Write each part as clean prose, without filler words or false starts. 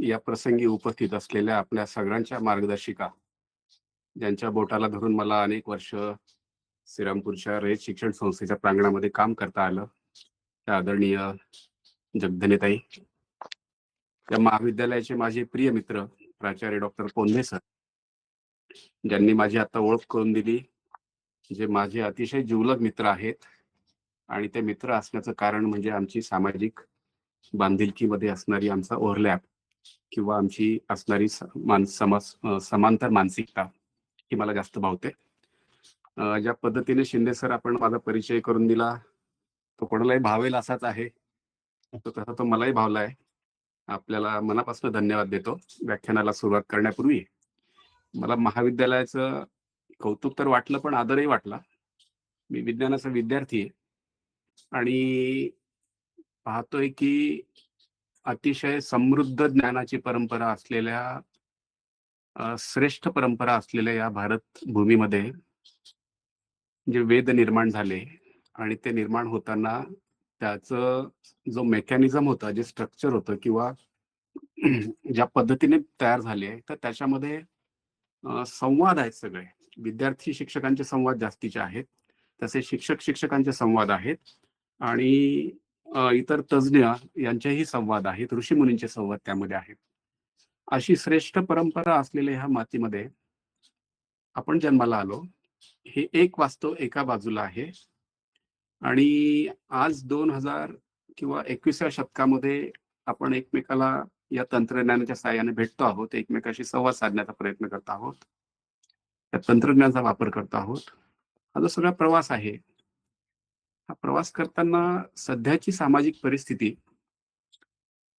या प्रसंगी उपस्थित असलेल्या आपल्या सगळ्यांच्या मार्गदर्शिका, ज्यांच्या बोटाला धरून मला अनेक वर्ष श्रीरामपूरच्या रयत शिक्षण संस्थेच्या प्रांगणामध्ये काम करता आलं, त्या आदरणीय जगधनेताई, त्या महाविद्यालयाचे माझे प्रिय मित्र प्राचार्य डॉक्टर कोंढे सर, ज्यांनी माझी आता ओळख करून दिली, जे माझे अतिशय जिवलग मित्र आहेत. आणि ते मित्र असण्याचं कारण म्हणजे आमची सामाजिक बांधिलकीमध्ये असणारी आमचा ओव्हरलॅप किंवा आमची असणारी समांतर मानसिकता ही मला जास्त भावते. ज्या पद्धतीने शिंदे सर आपण माझा परिचय करून दिला, तो कोणालाही भावेल असाच आहे. तो तसा तो मलाही भावलाय. आपल्याला मनापासून धन्यवाद देतो. व्याख्यानाला सुरुवात करण्यापूर्वी मला महाविद्यालयाचं कौतुक तर वाटलं, पण आदरही वाटला. मी विज्ञानाचा विद्यार्थी आहे आणि पाहतोय की अतिशय समृद्ध ज्ञानाची परंपरा असलेल्या, श्रेष्ठ परंपरा असलेल्या या भारत भूमीमध्ये जे वेद निर्माण झाले आणि ते निर्माण होताना त्याचं जो मेकॅनिझम होता, जे स्ट्रक्चर होतं किंवा ज्या पद्धतीने तयार झाले, तर त्याच्यामध्ये संवाद आहेत. सगळे विद्यार्थी शिक्षकांचे संवाद जास्तीचे आहेत, तसे शिक्षक शिक्षकांचे संवाद आहेत आणि इतर तज्ज्ञ यांचेही संवाद आहेत, ऋषीमुनींचे संवाद त्यामध्ये आहेत. अशी श्रेष्ठ परंपरा असलेल्या ह्या मातीमध्ये आपण जन्माला आलो. हे एक वास्तव एका बाजूला आहे आणि आज 2000 किंवा 21व्या शतकामध्ये आपण एकमेकाला या तंत्रज्ञानाच्या साहाय्याने भेटतो आहोत, एकमेकाशी संवाद साधण्याचा प्रयत्न करत आहोत, या तंत्रज्ञानाचा वापर करत आहोत. हा जो सगळा प्रवास आहे, हा प्रवास करताना सध्याची सामाजिक परिस्थिती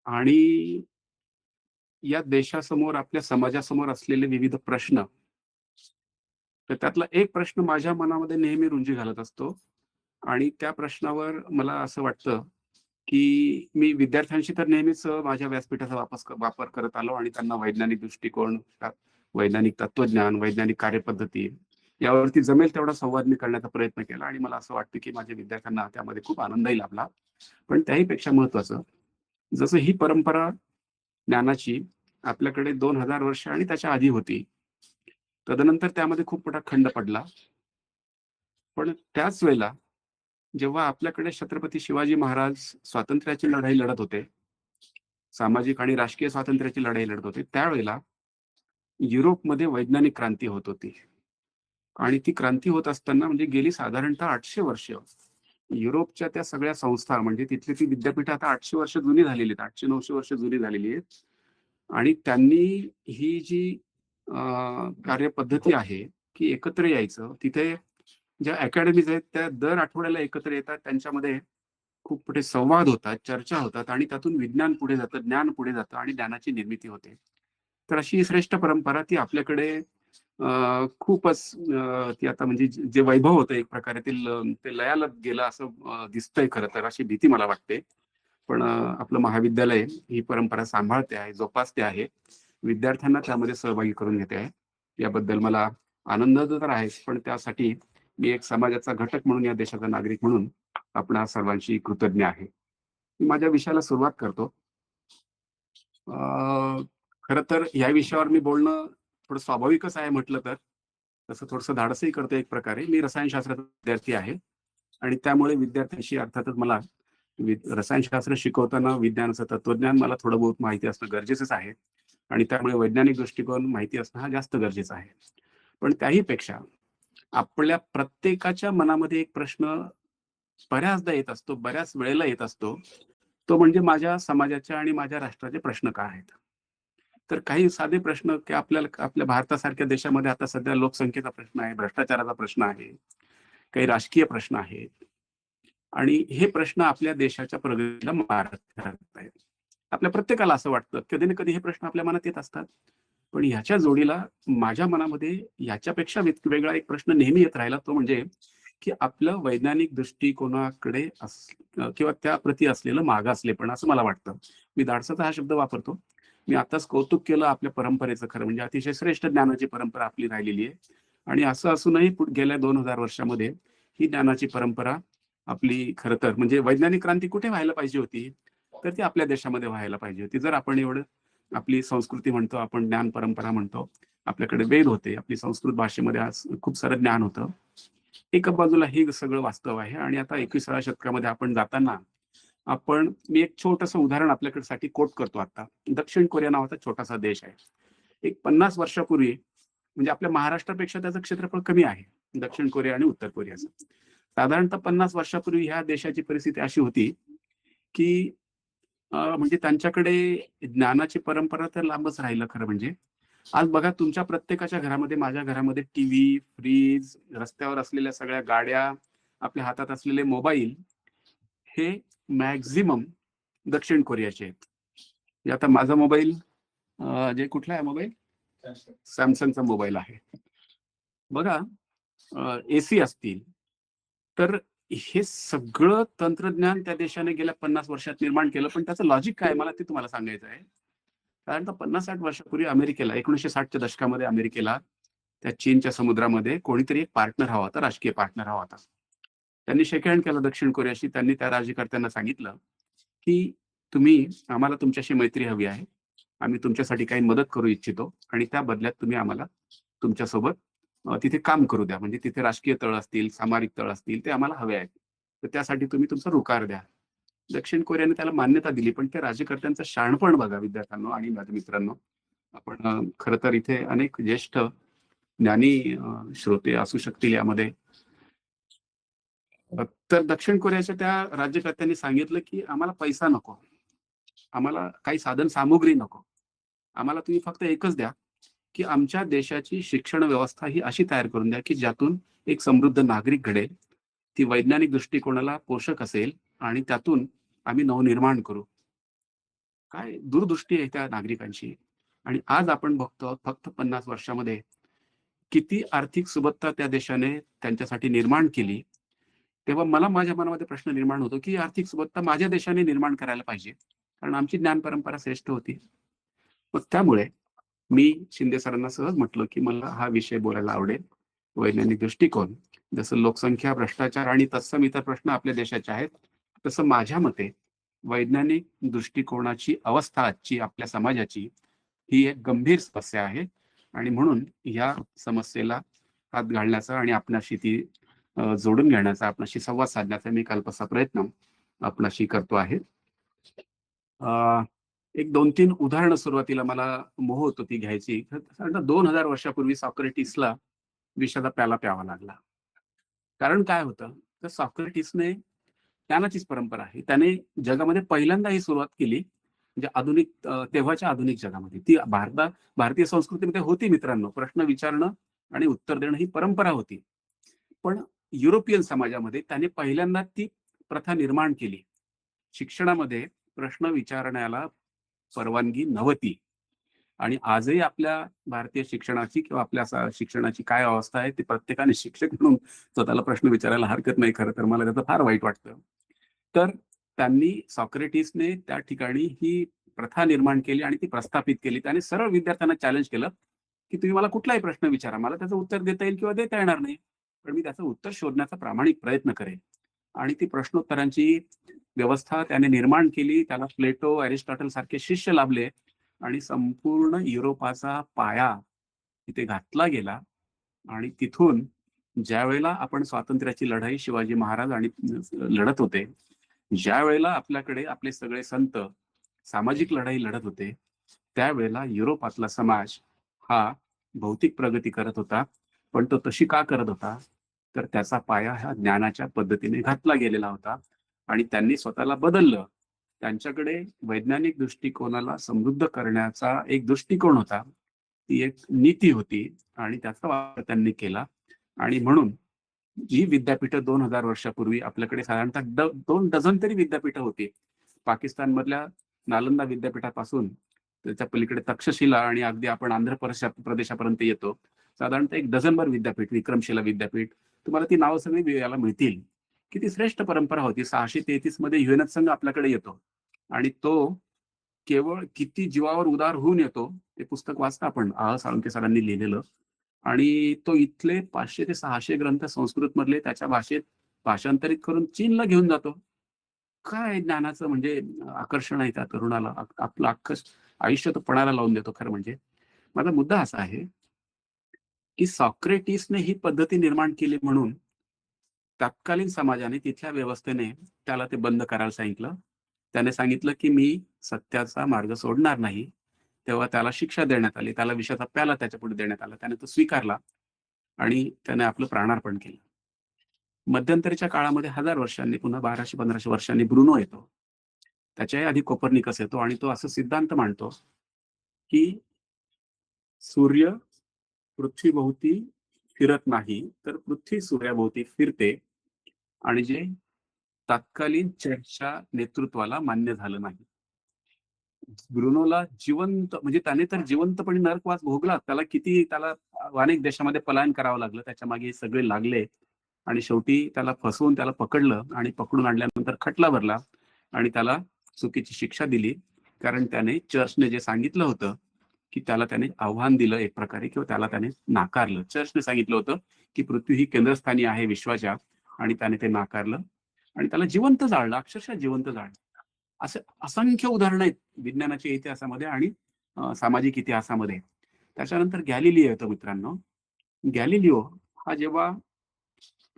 आणि या देशासमोर, आपल्या समाजासमोर असलेले विविध प्रश्न, तर त्यातला एक प्रश्न माझ्या मनामध्ये नेहमी रुंजी घालत असतो आणि त्या प्रश्नावर मला असं वाटतं की मी विद्यार्थ्यांशी तर नेहमीच माझ्या व्यासपीठाचा वापर करत आलो आणि त्यांना वैज्ञानिक दृष्टिकोन, वैज्ञानिक तत्वज्ञान, वैज्ञानिक कार्यपद्धती यावरती जमेल तेवढा संवाद मी करण्याचा प्रयत्न केला आणि मला असं वाटतं की माझ्या विद्यार्थ्यांना त्यामध्ये खूप आनंदही लाभला. पण त्याही पेक्षा महत्वाचं, जसं ही परंपरा ज्ञानाची आपल्याकडे 2000 वर्ष आणि त्याच्या आधी होती, तदनंतर त्यामध्ये खूप मोठा खंड पडला. पण त्याच वेळेला जेव्हा आपल्याकडे छत्रपती शिवाजी महाराज स्वातंत्र्याची लढाई लढत होते, सामाजिक आणि राजकीय स्वातंत्र्याची लढाई लढत होते, त्यावेळेला युरोपमध्ये वैज्ञानिक क्रांती होत होती. आणि ती क्रांती होत असताना म्हणजे गेली साधारणतः 800 वर्ष युरोपच्या त्या सगळ्या संस्था, म्हणजे तिथली ती विद्यापीठ आता 800 वर्ष जुनी झालेली आहेत, 800-900 वर्ष जुनी झालेली आहेत. आणि त्यांनी ही जी कार्यपद्धती आहे की एकत्र यायचं, तिथे ज्या अकॅडमीज आहेत त्या दर आठवड्याला एकत्र येतात, त्यांच्यामध्ये खूप मोठे संवाद होतात, चर्चा होतात आणि त्यातून विज्ञान पुढे जातं, ज्ञान पुढे जातं आणि ज्ञानाची निर्मिती होते. तर अशी श्रेष्ठ परंपरा ती आपल्याकडे खूपच ती आता म्हणजे जे वैभव होतं एक प्रकारे ते लयाला गेलं असं दिसतंय खरं तर, अशी भीती मला वाटते. पण आपलं महाविद्यालय ही परंपरा सांभाळते आहे, जोपासते आहे, विद्यार्थ्यांना त्यामध्ये सहभागी करून घेते आहे. याबद्दल मला आनंद तर आहेच, पण त्यासाठी मी एक समाजाचा घटक म्हणून, या देशाचा नागरिक म्हणून आपणा सर्वांशी कृतज्ञ आहे. मी माझ्या विषयाला सुरुवात करतो. खरं तर या विषयावर मी बोलणं थोडं स्वाभाविकच आहे म्हटलं तर. तसं थोडंसं धाडसही करतो एक प्रकारे. मी रसायनशास्त्राचा विद्यार्थी आहे आणि त्यामुळे विद्यार्थ्यांशी अर्थातच मला रसायनशास्त्र शिकवताना विज्ञानाचं तत्वज्ञान मला थोडं बहुत माहिती असणं गरजेचंच आहे आणि त्यामुळे वैज्ञानिक दृष्टिकोन माहिती असणं हा जास्त गरजेचा आहे. पण त्याही पेक्षा आपल्या प्रत्येकाच्या मनामध्ये एक प्रश्न बऱ्याचदा येत असतो, बऱ्याच वेळेला येत असतो. तो म्हणजे माझ्या समाजाच्या आणि माझ्या राष्ट्राचे प्रश्न काय आहेत? तर काही साधे प्रश्न की आपल्याला आपल्या भारतासारख्या देशामध्ये आता सध्या लोकसंख्येचा प्रश्न आहे, भ्रष्टाचाराचा प्रश्न आहे, काही राजकीय प्रश्न आहेत आणि हे प्रश्न आपल्या देशाच्या प्रगतीला मारत आहेत. आपल्या प्रत्येकाला असं वाटतं, कधी ना कधी हे प्रश्न आपल्या मनात येत असतात. पण ह्याच्या जोडीला माझ्या मनामध्ये याच्यापेक्षा वेगळा एक प्रश्न नेहमी येत राहिला, तो म्हणजे की आपलं वैज्ञानिक दृष्टिकोनाकडे किंवा त्याप्रती असलेलं मागासलेपण, असं मला वाटतं. मी धाडसाचा हा शब्द वापरतो. मी आताच कौतुक केलं आपल्या परंपरेचं, खरं म्हणजे अतिशय श्रेष्ठ ज्ञानाची परंपरा आपली राहिलेली आहे आणि असं असूनही गेल्या 2000 वर्षामध्ये ही ज्ञानाची परंपरा आपली खरं तर म्हणजे वैज्ञानिक क्रांती कुठे व्हायला पाहिजे होती, तर ती आपल्या देशामध्ये व्हायला पाहिजे होती. जर आपण एवढं आपली संस्कृती म्हणतो, आपण ज्ञान परंपरा म्हणतो. आपल्याकडे वेद होते, आपली संस्कृत भाषेमध्ये आज खूप सारं ज्ञान होतं. एका बाजूला हे सगळं वास्तव आहे आणि आता 21व्या शतकामध्ये आपण जाताना मी एक छोटंसं उदाहरण आपल्याकडे साठी कोट करतो आता. दक्षिण कोरिया नावाचा छोटासा देश आहे. एक 50 वर्षापूर्वी म्हणजे आपल्या महाराष्ट्रापेक्षा त्याचं क्षेत्रफळ कमी आहे, दक्षिण कोरिया आणि उत्तर कोरियाचं. साधारणतः 50 वर्षापूर्वी ह्या देशाची परिस्थिती अशी होती, की म्हणजे त्यांच्याकडे ज्ञानाची परंपरा तर लांबच राहिलं खरं म्हणजे. आज बघा तुमच्या प्रत्येकाच्या घरामध्ये, माझ्या घरामध्ये टीव्ही, फ्रीज, रस्त्यावर असलेल्या सगळ्या गाड्या, आपल्या हातात असलेले मोबाईल हे मॅक्झिमम दक्षिण कोरियाचे आहेत. म्हणजे आता माझा मोबाईल जे कुठला आहे मोबाईल? सॅमसंगचा मोबाईल आहे. बघा एसी असतील, तर हे सगळं तंत्रज्ञान त्या देशाने गेल्या 50 वर्षात निर्माण केलं. पण त्याचं लॉजिक काय मला ते तुम्हाला सांगायचं आहे. साधारणतः 50-60 वर्षापूर्वी अमेरिकेला 1960च्या दशकामध्ये अमेरिकेला त्या चीनच्या समुद्रामध्ये कोणीतरी एक पार्टनर हवा होता, राजकीय पार्टनर हवा होता. त्यांनी शेक हँड केलं दक्षिण कोरियाशी. त्यांनी त्या राज्यकर्त्यांना सांगितलं, की आम्हाला तुमच्याशी मैत्री हवी आहे. आम्ही तुमच्यासाठी काही मदत करू इच्छितो आणि त्या बदल्यात तुम्ही आम्हाला तुमच्यासोबत तिथे काम करू द्या. म्हणजे तिथे राजकीय तळ असतील, सामरिक तळ असतील, ते आम्हाला हवे आहेत. तर त्यासाठी तुम्ही तुमचा रुकार द्या. दक्षिण कोरियाने त्याला मान्यता दिली. पण त्या राज्यकर्त्यांचं शहाणपण बघा विद्यार्थ्यांनो आणि माझ्या मित्रांनो. आपण खरं तर इथे अनेक ज्येष्ठ ज्ञानी श्रोते असू शकतील यामध्ये. तर दक्षिण कोरियाच्या त्या राज्यकर्त्यांनी सांगितलं, की आम्हाला पैसा नको. आम्हाला काही साधन सामुग्री नको. आम्हाला तुम्ही फक्त एकच द्या, की आमच्या देशाची शिक्षण व्यवस्था ही अशी तयार करून द्या, की ज्यातून एक समृद्ध नागरिक घडेल. ती वैज्ञानिक दृष्टिकोनाला पोषक असेल आणि त्यातून आम्ही नवनिर्माण करू. काय दूरदृष्टी आहे त्या नागरिकांची. आणि आज आपण बघतो फक्त 50 वर्षामध्ये किती आर्थिक सुबत्ता त्या देशाने त्यांच्यासाठी निर्माण केली. तेव्हा मला माझ्या मनामध्ये प्रश्न निर्माण होतो, की आर्थिक सुबत्ता माझ्या देशाने निर्माण करायला पाहिजे. कारण आमची ज्ञान परंपरा श्रेष्ठ होती. मग त्यामुळे मी शिंदे सरांना सहज म्हटलं, की मला हा विषय बोलायला आवडेल. वैज्ञानिक दृष्टिकोन, जसं लोकसंख्या, भ्रष्टाचार आणि तत्सम इतर प्रश्न आपल्या देशाचे आहेत, तसं माझ्या मते वैज्ञानिक दृष्टिकोनाची अवस्था आजची आपल्या समाजाची ही एक गंभीर समस्या आहे. आणि म्हणून या समस्येला हात घालण्याचा आणि आपणाशी ती जोडून घेण्याचा, आपणाशी संवाद साधण्याचा मी कालपासून प्रयत्न आपणाशी करतो आहे. एक 2-3 उदाहरणं सुरुवातीला मला मोह होतो ती घ्यायची. साधारण 2000 वर्षापूर्वी सॉक्रेटिसला विषाचा प्याला प्यावा लागला. कारण काय होतं, तर सॉक्रेटिसने ज्ञानाचीच परंपरा आहे. त्याने जगामध्ये पहिल्यांदा ही सुरुवात केली. म्हणजे तेव्हाच्या आधुनिक जगामध्ये. ती भारतीय संस्कृतीमध्ये होती मित्रांनो. प्रश्न विचारणं आणि उत्तर देणं ही परंपरा होती. पण युरोपियन समाजामध्ये त्याने पहिल्यांदा ती प्रथा निर्माण केली. शिक्षणामध्ये प्रश्न विचारण्याला परवानगी नव्हती. आणि आजही आपल्या भारतीय शिक्षणाची किंवा आपल्या शिक्षणाची काय अवस्था आहे, ते प्रत्येकाने शिक्षक म्हणून स्वतःला प्रश्न विचारायला हरकत नाही. खरं तर मला त्याचं फार वाईट वाटतं. तर सॉक्रेटिसने त्या ठिकाणी ही प्रथा निर्माण केली आणि ती प्रस्थापित केली. त्याने सरळ विद्यार्थ्यांना चॅलेंज केलं, की तुम्ही मला कुठलाही प्रश्न विचारा. मला त्याचं उत्तर देता येईल किंवा देता येणार नाही. पण मी त्याचं उत्तर शोधण्याचा प्रामाणिक प्रयत्न करेन. आणि ती प्रश्नोत्तरांची व्यवस्था त्याने निर्माण केली. त्याला प्लेटो, अरिस्टॉटल सारखे शिष्य लाभले आणि संपूर्ण युरोपाचा पाया तिथे घातला गेला. आणि तिथून ज्यावेळेला आपण स्वातंत्र्याची लढाई शिवाजी महाराज आणि लढत होते, ज्यावेळेला आपल्याकडे आपले सगळे संत सामाजिक लढाई लढत होते, त्यावेळेला युरोपातला समाज हा भौतिक प्रगती करत होता. पण तो तशी का करत होता, तर त्याचा पाया ह्या ज्ञानाच्या पद्धतीने घातला गेलेला होता. आणि त्यांनी स्वतःला बदललं. त्यांच्याकडे वैज्ञानिक दृष्टिकोनाला समृद्ध करण्याचा एक दृष्टिकोन होता. ती एक नीती होती आणि त्याचा वापर त्यांनी केला. आणि म्हणून जी विद्यापीठं 2000 वर्षापूर्वी आपल्याकडे साधारणतः 2 डझन तरी विद्यापीठं होती. पाकिस्तानमधल्या नालंदा विद्यापीठापासून त्याच्या पलीकडे तक्षशिला आणि अगदी आपण आंध्र प्रदेशापर्यंत येतो. साधारणतः 1 डझनभर विद्यापीठ, विक्रमशिला विद्यापीठ, तुम्हाला ती नावं सगळी याला मिळतील. किती श्रेष्ठ परंपरा होती. 633 मध्ये युएनएच संघ आपल्याकडे येतो आणि तो केवळ किती जीवावर उदार होऊन येतो, ते पुस्तक वाचता आपण, साळुंखे सरांनी लिहिलेलं. आणि तो इथले 500 ते 600 ग्रंथ संस्कृत मधले त्याच्या भाषेत भाषांतरित करून चीनला घेऊन जातो. काय ज्ञानाचं म्हणजे आकर्षण आहे त्या तरुणाला. आपलं अख्खं आयुष्य तो पणाला लावून देतो. खरं म्हणजे माझा मुद्दा असा आहे की सॉक्रेटिसने ही पद्धती निर्माण केली म्हणून तत्कालीन समाजाने, तिथल्या व्यवस्थेने त्याला ते बंद करायला सांगितलं. त्याने सांगितलं की मी सत्याचा मार्ग सोडणार नाही. तेव्हा त्याला शिक्षा देण्यात आली. त्याला विषाचा प्याला त्याच्यापुढे देण्यात आला. त्याने तो स्वीकारला आणि त्याने आपलं प्राणार्पण केलं. मध्यंतरीच्या काळामध्ये 1000 वर्षांनी, पुन्हा 1200-1500 वर्षांनी ब्रुनो येतो. त्याच्याही आधी कोपर्निकस येतो आणि तो असा सिद्धांत मांडतो की सूर्य पृथ्वीभोवती फिरत नाही, तर पृथ्वी सूर्याभोवती फिरते आणि जे तत्कालीन चर्चच्या नेतृत्वाला मान्य झालं नाही. ब्रुनोला जिवंत, म्हणजे त्याने तर जिवंतपणे नरकवास भोगला. त्याला अनेक देशामध्ये पलायन करावं लागलं. त्याच्या मागे हे सगळे लागले आणि शेवटी त्याला फसवून त्याला पकडलं आणि पकडून आणल्यानंतर खटला भरला आणि त्याला चुकीची शिक्षा दिली. कारण त्याने चर्चने जे सांगितलं होतं की त्याने आव्हान दिलं एक प्रकारे, किंवा त्याने नाकारलं. चर्चने सांगितलं होतं की पृथ्वी ही केंद्रस्थानी आहे विश्वाच्या, आणि त्याने ते नाकारलं आणि त्याला जिवंत जाळलं, अक्षरशः जिवंत जाळलं. असे असंख्य उदाहरणं आहेत विज्ञानाच्या इतिहासामध्ये आणि सामाजिक इतिहासामध्ये. त्याच्यानंतर गॅलिलिओ येतो मित्रांनो. गॅलिलिओ हा जेव्हा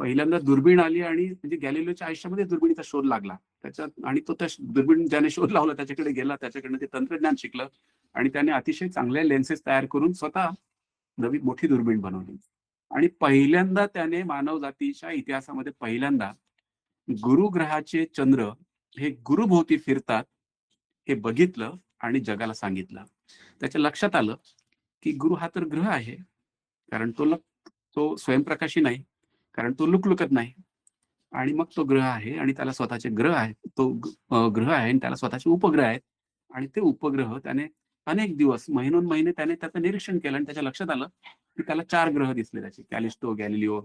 पहिल्यांदा दुर्बीण आली, आणि म्हणजे गॅलिलिओच्या आयुष्यामध्ये दुर्बिणीचा शोध लागला त्याच्यात, आणि तो त्या दुर्बीण ज्याने शोध लावला त्याच्याकडे गेला, त्याच्याकडनं ते तंत्रज्ञान शिकलं आणि त्याने अतिशय चांगल्या लेन्सेस तयार करून स्वतः नवी मोठी दुर्बीण बनवली. आणि पहिल्यांदा त्याने मानवजातीच्या इतिहासामध्ये पहिल्यांदा गुरुग्रहाचे चंद्र हे गुरुभोवती फिरतात हे बघितलं आणि जगाला सांगितलं. त्याच्या लक्षात आलं की गुरु हा तर ग्रह आहे, कारण तो स्वयंप्रकाशी नाही, कारण तो लुकलुकत नाही. आणि मग तो ग्रह आहे आणि त्याला स्वतःचे ग्रह आहेत. तो ग्रह आहे आणि त्याला स्वतःचे उपग्रह आहेत. आणि ते उपग्रह त्याने अनेक दिवस, महिनोन-महिने त्याने त्याचं निरीक्षण केलं आणि त्याच्या लक्षात आलं की त्याला 4 ग्रह दिसले त्याचे. कॅलिस्टो, गॅलिलिओ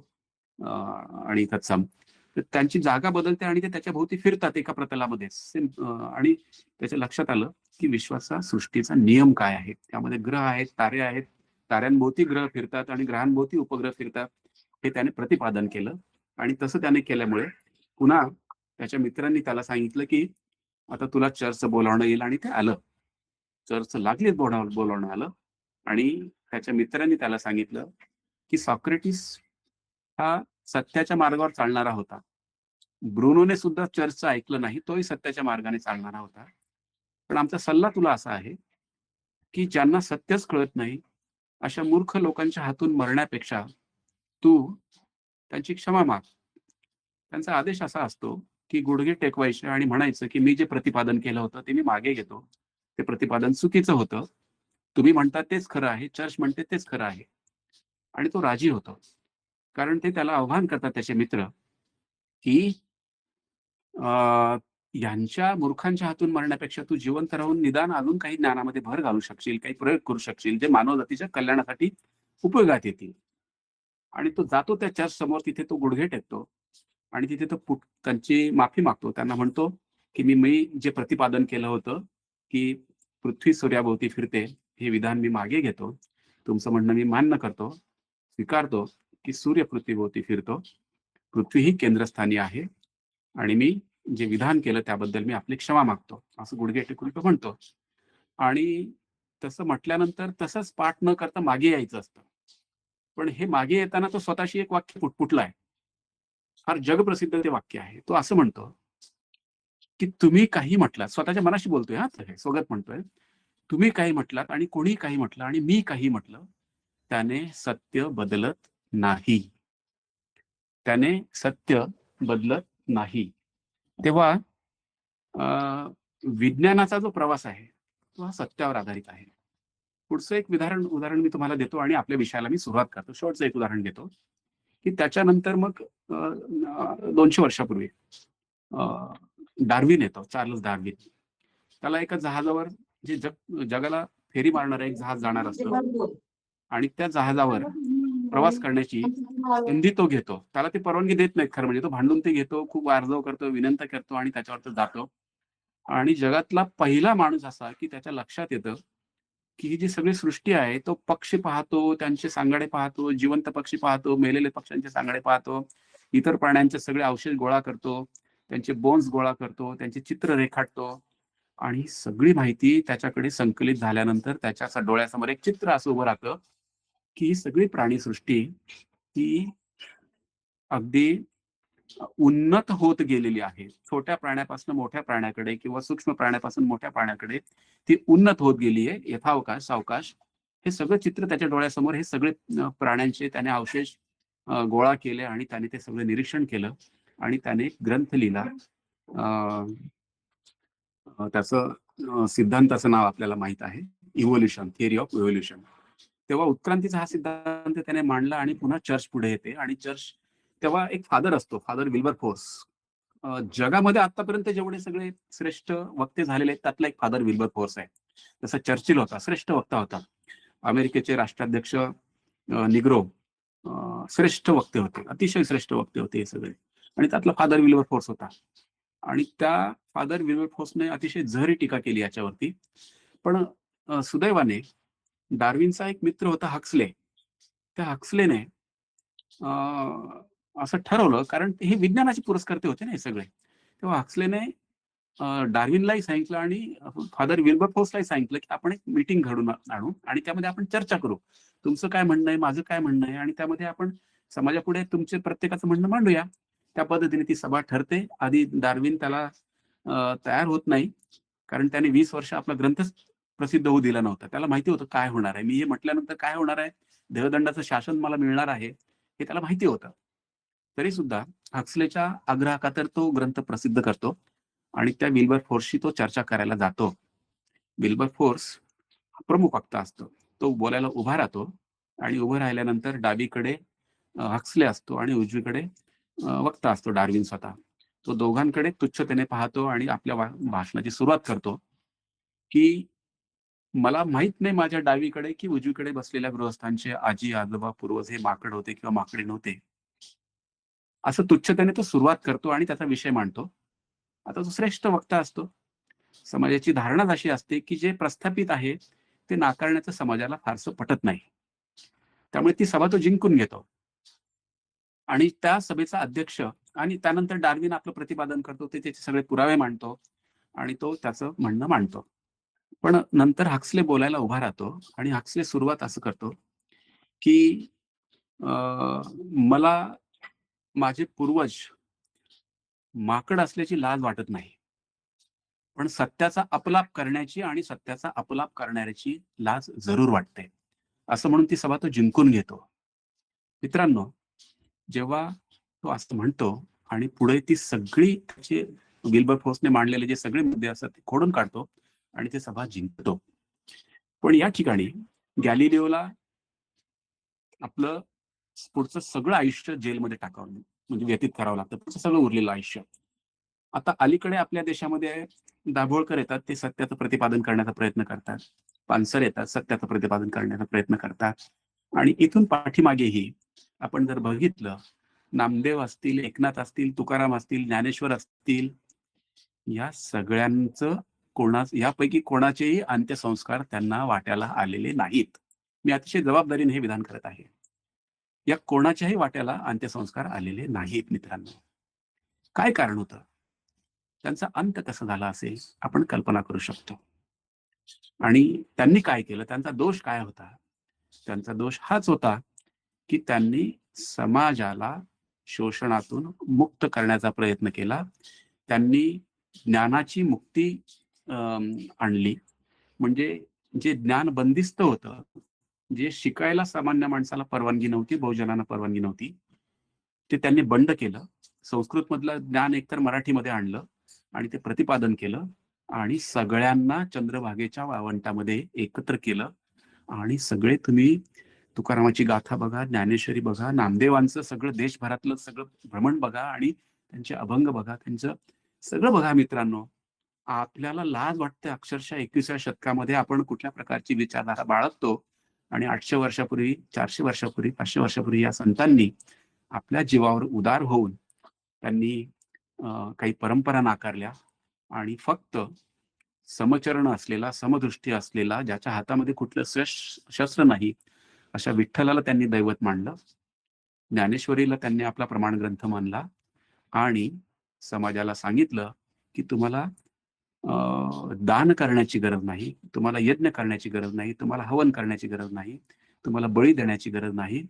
आणि तत्सम. तर त्यांची जागा बदलते आणि ते त्याच्या भोवती फिरतात एका प्रतलामध्ये. आणि त्याच्या लक्षात आलं की विश्वाचा, सृष्टीचा नियम काय आहे. त्यामध्ये ग्रह आहेत, तारे आहेत. ताऱ्यांभोवती ग्रह फिरतात आणि ग्रहांभोवती उपग्रह फिरतात. हे त्याने प्रतिपादन केलं. आणि तसं त्याने केल्यामुळे पुन्हा त्याच्या मित्रांनी त्याला सांगितलं की आता तुला चर्चचं बोलावणं येईल, आणि ते आलं. चर्चचं लागलीच बोलावणं आलं. आणि त्याच्या मित्रांनी त्याला सांगितलं की सॉक्रेटिस हा सत्याच्या मार्गावर चालणारा होता. ब्रुनोने सुद्धा चर्चचं ऐकलं नाही. तोही सत्याच्या मार्गाने चालणारा होता. पण आमचा सल्ला तुला असा आहे की ज्यांना सत्यच कळत नाही, अशा मूर्ख लोकांच्या हातून मरण्यापेक्षा तू त्यांची क्षमा माग. त्यांचा आदेश असा असतो की गुडघे टेकवायचे आणि म्हणायचं की मी जे प्रतिपादन केलं होतं ते मी मागे घेतो. ते प्रतिपादन चुकीचं होतं. तुम्ही म्हणता तेच खरं आहे, चर्च म्हणते तेच खरं आहे. आणि तो राजी होतो. कारण ते त्याला आव्हान करतात त्याचे मित्र की यांच्या मूर्खांच्या हातून मरण्यापेक्षा तू जिवंत राहून निदान अजून काही ज्ञानामध्ये भर घालू शकशील, काही प्रयोग करू शकशील जे मानवजातीच्या कल्याणासाठी उपयोगात येतील. आणि तो जातो त्या चर्च समोर, तिथे तो गुडघे टेकतो आणि तिथे तो त्यांची माफी मागतो. त्यांना म्हणतो की मी जे प्रतिपादन केलं होतं की पृथ्वी सूर्याभोवती फिरते, हे विधान मी मागे घेतो. तुमचं म्हणणं मी मान्य करतो, स्वीकारतो की सूर्य पृथ्वीभोवती फिरतो. पृथ्वी ही केंद्रस्थानी आहे आणि मी जे विधान केलं त्याबद्दल मी आपली क्षमा मागतो, असं गुडघे टेकून तो म्हणतो. आणि तसं म्हटल्यानंतर तसंच पाठ न करता मागे यायचं असतं. पण हे मागे येताना तो स्वतःशी एक वाक्य पुटपुटलाय. फार जगप्रसिद्ध ते वाक्य आहे. तो असं म्हणतो की तुम्ही काही म्हटलात, स्वतःच्या मनाशी बोलतोय हा, हे स्वगत म्हणतोय. तुम्ही काही म्हटलात आणि कोणी काही म्हटलं आणि मी काही म्हटलं, त्याने सत्य बदलत नाही. त्याने सत्य बदलत नाही. तेव्हा विज्ञानाचा जो प्रवास आहे तो हा सत्यावर आधारित आहे. पुढचं एक उदाहरण मी तुम्हाला देतो आणि आपल्या विषयाला मी सुरुवात करतो. शेवटचं एक उदाहरण देतो की त्याच्यानंतर मग 200 वर्षापूर्वी डार्विन येतो, चार्ल्स डार्विन. त्याला एका जहाजावर, जे जगाला फेरी मारणारं एक जहाज जाणार असतं आणि त्या जहाजावर प्रवास करण्याची संधी तो घेतो. त्याला ते परवानगी देत नाहीत खरं म्हणजे. तो भांडून ते घेतो, खूप आर्जव करतो, विनंती करतो आणि त्याच्यावर तो जातो. आणि जगातला पहिला माणूस असा की त्याच्या लक्षात येतं की ही जी सगळी सृष्टी आहे, तो पक्षी पाहतो, त्यांचे सांगाडे पाहतो, जिवंत पक्षी पाहतो, मेलेले पक्ष्यांचे सांगाडे पाहतो, इतर प्राण्यांचे सगळे अवशेष गोळा करतो, त्यांचे बोन्स गोळा करतो, त्यांचे चित्र रेखाटतो. आणि सगळी माहिती त्याच्याकडे संकलित झाल्यानंतर त्याच्या डोळ्यासमोर एक चित्र असं उभं राहतं की ही सगळी प्राणीसृष्टी ही अगदी उन्नत होत गेलेली आहे. छोट्या प्राण्यापासून मोठ्या प्राण्याकडे किंवा सूक्ष्म प्राण्यापासून मोठ्या प्राण्याकडे ती उन्नत होत गेली आहे. यथावकाश, सावकाश हे सगळं चित्र त्याच्या डोळ्यासमोर, हे सगळे प्राण्यांचे त्याने अवशेष गोळा केले आणि त्याने ते सगळं निरीक्षण केलं आणि त्याने एक ग्रंथ लिहिला. त्याचं सिद्धांताचं नाव आपल्याला माहित आहे, इव्होल्युशन, थिअरी ऑफ इव्होल्युशन. तेव्हा उत्क्रांतीचा हा सिद्धांत त्याने मांडला आणि पुन्हा चर्च पुढे येते आणि चर्च तेव्हा एक फादर असतो, फादर विल्बरफोर्स. जगामध्ये आतापर्यंत जेवढे सगळे श्रेष्ठ वक्ते झालेले आहेत त्यातला एक फादर विल्बरफोर्स आहे. जसा चर्चिल होता, श्रेष्ठ वक्ता होता. अमेरिकेचे राष्ट्राध्यक्ष निग्रो श्रेष्ठ वक्ते होते, अतिशय श्रेष्ठ वक्ते होते हे सगळे. आणि त्यातला फादर विल्बरफोर्स होता. आणि त्या फादर विल्बरफोर्सने अतिशय जहरी टीका केली याच्यावरती. पण सुदैवाने डार्विनचा एक मित्र होता हक्सले. त्या हक्सलेने असं ठरवलं, कारण हे विज्ञानाचे पुरस्कर्ते होते ना हे सगळे. तेव्हा हक्सलेने डार्विनलाही सांगितलं आणि फादर विल्बरफोर्सलाही सांगितलं की आपण एक मीटिंग घडून आणू आणि त्यामध्ये आपण चर्चा करू. तुमचं काय म्हणणं आहे, माझं काय म्हणणं आहे आणि त्यामध्ये आपण समाजापुढे तुमचे प्रत्येकाचं म्हणणं मांडूया. त्या पद्धतीने ती सभा ठरते. आधी डार्विन त्याला तयार होत नाही, कारण त्याने 20 वर्ष आपला ग्रंथच प्रसिद्ध होऊ दिला नव्हता. त्याला माहिती होतं काय होणार आहे, मी हे म्हटल्यानंतर काय होणार आहे, देहदंडाचं शासन मला मिळणार आहे हे त्याला माहिती होतं. तरी सुद्धा हक्सलेच्या आग्रहाखातर तो ग्रंथ प्रसिद्ध करतो आणि त्या विल्बरफोर्सशी तो चर्चा करायला जातो. विल्बरफोर्स प्रमुख वक्ता असतो. तो बोलायला उभा राहतो आणि उभं राहिल्यानंतर डावीकडे हक्सले असतो आणि उजवीकडे वक्ता असतो, डार्विन स्वतः. तो दोघांकडे तुच्छतेने पाहतो आणि आपल्या भाषणाची सुरुवात करतो की मला माहित नाही माझ्या डावीकडे की उजवीकडे बसलेल्या गृहस्थांचे आजी आजोबा पूर्वज हे माकड होते किंवा माकडे नव्हते. असं तुच्छतेने तो सुरुवात करतो आणि त्याचा विषय मांडतो. आता तो श्रेष्ठ वक्ता असतो. समाजाची धारणाच अशी असते की जे प्रस्थापित आहे ते नाकारण्याचं समाजाला फारसं पटत नाही. त्यामुळे ती सभा तो जिंकून घेतो आणि त्या सभेचा अध्यक्ष आणि त्यानंतर डार्विन आपलं प्रतिपादन करतो, ते त्याचे सगळे पुरावे मांडतो आणि तो त्याचं म्हणणं मांडतो. पण नंतर हक्सले बोलायला उभा राहतो आणि हक्सले सुरुवात असं करतो की मला माझे पूर्वज माकड असल्याची लाज वाटत नाही, पण सत्याचा अपलाप करण्याची आणि सत्याचा अपलाप करणाऱ्याची लाज जरूर वाटते. असं म्हणून ती सभा तो जिंकून घेतो. मित्रांनो, जेव्हा तो असं म्हणतो आणि पुढे ती सगळी त्याचे विल्बरफोर्सने मांडलेले जे सगळे मुद्दे असतात ते खोडून काढतो आणि ती सभा जिंकतो. पण या ठिकाणी गॅलिलिओला आपलं पुढचं सगळं आयुष्य जेलमध्ये टाकावं, म्हणजे व्यतीत करावं लागतं, पुढचं सगळं उरलेलं आयुष्य. आता अलीकडे आपल्या देशामध्ये दाभोळकर येतात, ते सत्याचं प्रतिपादन करण्याचा प्रयत्न करतात. पानसर येतात, सत्याचं प्रतिपादन करण्याचा प्रयत्न करतात. आणि इथून पाठीमागेही आपण जर बघितलं, नामदेव असतील, एकनाथ असतील, तुकाराम असतील, ज्ञानेश्वर असतील, या सगळ्यांचं यापैकी कोणाचेही अंत्यसंस्कार त्यांना वाट्याला आलेले नाहीत. मी अतिशय जबाबदारीने हे विधान करत आहे. या कोणाच्याही वाट्याला अंत्यसंस्कार आलेले नाहीत मित्रांनो. काय कारण होतं? त्यांचा अंत कसा झाला असेल आपण कल्पना करू शकतो. आणि त्यांनी काय केलं, त्यांचा दोष काय होता? त्यांचा दोष हाच होता की त्यांनी समाजाला शोषणातून मुक्त करण्याचा प्रयत्न केला. त्यांनी ज्ञानाची मुक्ती आणली. म्हणजे जे ज्ञान बंदिस्त होतं, जे शिकायला सामान्य माणसाला परवानगी नव्हती, बहुजनांना परवानगी नव्हती, ते त्यांनी बंड केलं. संस्कृत मधलं ज्ञान एकतर मराठीमध्ये आणलं आणि ते प्रतिपादन केलं आणि सगळ्यांना चंद्रभागेच्या वाळवंटामध्ये एकत्र केलं. आणि सगळे तुम्ही तुकारामाची गाथा बघा, ज्ञानेश्वरी बघा, नामदेवांचं सगळं देशभरातलं सगळं भ्रमण बघा आणि त्यांचे अभंग बघा, त्यांचं सगळं बघा मित्रांनो. आपल्याला लाज वाटते अक्षरशः 21व्या शतकामध्ये आपण कुठल्या प्रकारची विचारधारा बाळगतो. आणि 800 वर्षापूर्वी, 400 वर्षापूर्वी, 500 वर्षापूर्वी या संतांनी आपल्या जीवावर उदार होऊन त्यांनी काही परंपरा नाकारल्या आणि फक्त समचरण असलेला, समदृष्टी असलेला, ज्याच्या हातामध्ये कुठलं शस्त्र नाही, अशा विठ्ठलाला त्यांनी दैवत मानलं. ज्ञानेश्वरीला त्यांनी आपला प्रमाण ग्रंथ मानला आणि समाजाला सांगितलं की तुम्हाला दान करण्याची गरज नाही, तुम्हाला यज्ञ करण्याची गरज नाही, तुम्हाला हवन करण्याची गरज नाही, तुम्हाला बळी देण्याची गरज नाही.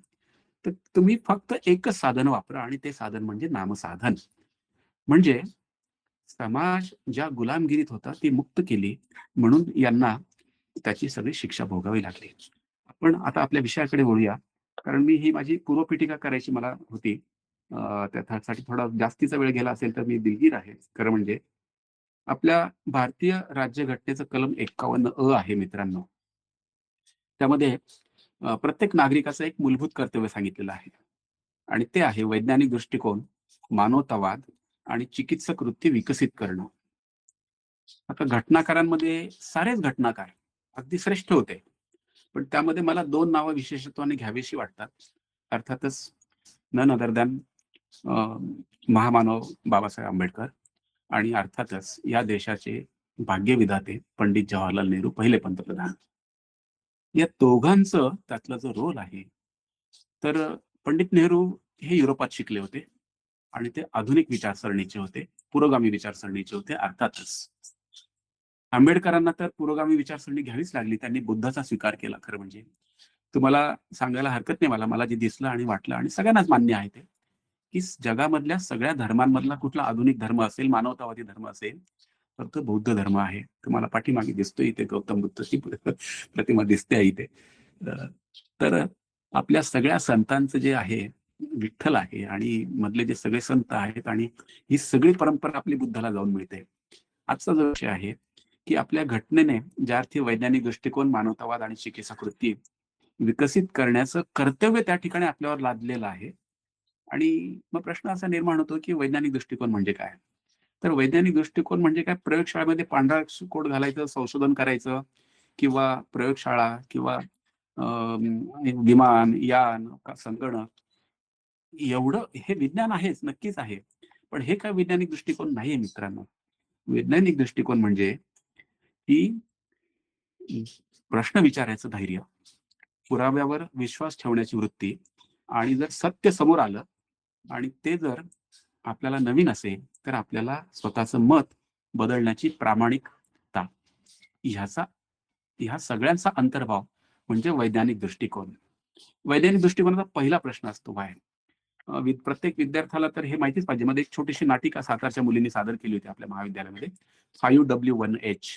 तर तुम्ही फक्त एकच साधन वापरा आणि ते साधन म्हणजे नामसाधन. म्हणजे समाज ज्या गुलामगिरीत होता ती मुक्त केली, म्हणून यांना त्याची सगळी शिक्षा भोगावी लागली. आपण आता आपल्या विषयाकडे वळूया. कारण मी ही माझी पूर्वपीठिका करायची मला होती. त्यासाठी थोडा जास्तीचा वेळ गेला असेल तर मी दिलगीर आहे. खरं म्हणजे आपल्या भारतीय राज्यघटनेचं कलम 51 आहे मित्रांनो. त्यामध्ये प्रत्येक नागरिकाचं एक मूलभूत कर्तव्य सांगितलेलं आहे आणि ते आहे वैज्ञानिक दृष्टिकोन, मानवतावाद आणि चिकित्सक वृत्ती विकसित करणं. आता घटनाकारांमध्ये सारेच घटनाकार अगदी श्रेष्ठ होते. पण त्यामध्ये मला 2 नावं विशेषत्वाने घ्यावीशी वाटतात. अर्थातच नन अदर दॅन महामानव बाबासाहेब आंबेडकर आणि अर्थातच या देशाचे भाग्यविधाते पंडित जवाहरलाल नेहरू, पहिले पंतप्रधान. या दोघांचं त्यातला जो रोल आहे, तर पंडित नेहरू हे युरोपात शिकले होते आणि ते आधुनिक विचारसरणीचे होते, पुरोगामी विचारसरणीचे होते अर्थातच. आंबेडकरांना तर पुरोगामी विचारसरणी घ्यावीच लागली. त्यांनी बुद्धाचा स्वीकार केला खरं म्हणजे. तुम्हाला सांगायला हरकत नाही मला जे दिसलं आणि वाटलं आणि सगळ्यांनाच मान्य आहे ते, की जगामधल्या सगळ्या धर्मांमधला कुठला आधुनिक धर्म असेल, मानवतावादी धर्म असेल, तर तो बौद्ध धर्म आहे. तुम्हाला पाठीमागे दिसतोय इथे गौतम बुद्धाची प्रतिमा दिसते आहे इथे. तर आपल्या सगळ्या संतांचं जे आहे, विठ्ठल आहे आणि मधले जे सगळे संत आहेत आणि ही सगळी परंपरा आपली बुद्धाला जाऊन मिळते. आजचा जो विषय आहे, की आपल्या घटनेने ज्या अर्थी वैज्ञानिक दृष्टिकोन, मानवतावाद आणि चिकित्सा कृती विकसित करण्याचं कर्तव्य त्या ठिकाणी आपल्यावर लादलेलं आहे. आणि मग प्रश्न असा निर्माण होतो, की वैज्ञानिक दृष्टिकोन म्हणजे काय? तर वैज्ञानिक दृष्टिकोन म्हणजे काय? प्रयोगशाळेमध्ये पांढरा कोट घालायचं, संशोधन करायचं किंवा प्रयोगशाळा किंवा विमान, यान, संगणक एवढं हे विज्ञान आहेच, नक्कीच आहे. पण हे काय वैज्ञानिक दृष्टिकोन नाहीये मित्रांनो. वैज्ञानिक दृष्टिकोन म्हणजे की प्रश्न विचारायचं धैर्य, पुराव्यावर विश्वास ठेवण्याची वृत्ती आणि जर सत्य समोर आलं आणि ते जर आपल्याला नवीन असेल, तर आपल्याला स्वतःचं मत बदलण्याची प्रामाणिकता. ह्याचा ह्या सगळ्यांचा अंतर्भाव म्हणजे वैज्ञानिक दृष्टिकोन. वैज्ञानिक दृष्टिकोनाचा पहिला प्रश्न असतो बाहेर. प्रत्येक विद्यार्थ्याला तर हे माहितीच पाहिजे. मध्ये एक छोटीशी नाटिका सातारच्या मुलींनी सादर केली होती आपल्या महाविद्यालयामध्ये. 5W1H.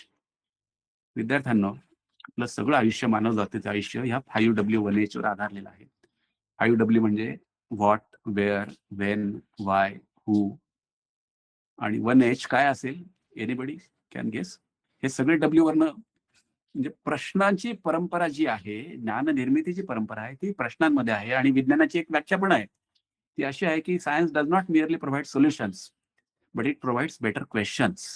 विद्यार्थ्यांनो, आपलं सगळं आयुष्य, मानव जातीचं आयुष्य ह्या 5W1H वर आधारलेलं आहे. 5W म्हणजे what, where, when, why, who आणि 1H काय असेल? Anybody can guess? हे सगळे डब्ल्यू वरनं म्हणजे प्रश्नांची परंपरा जी आहे, ज्ञान निर्मितीची परंपरा आहे, ती प्रश्नांमध्ये आहे आणि विज्ञानाची एक व्याख्या पण आहे. ती अशी आहे, की science does not merely provide solutions, but it provides better questions.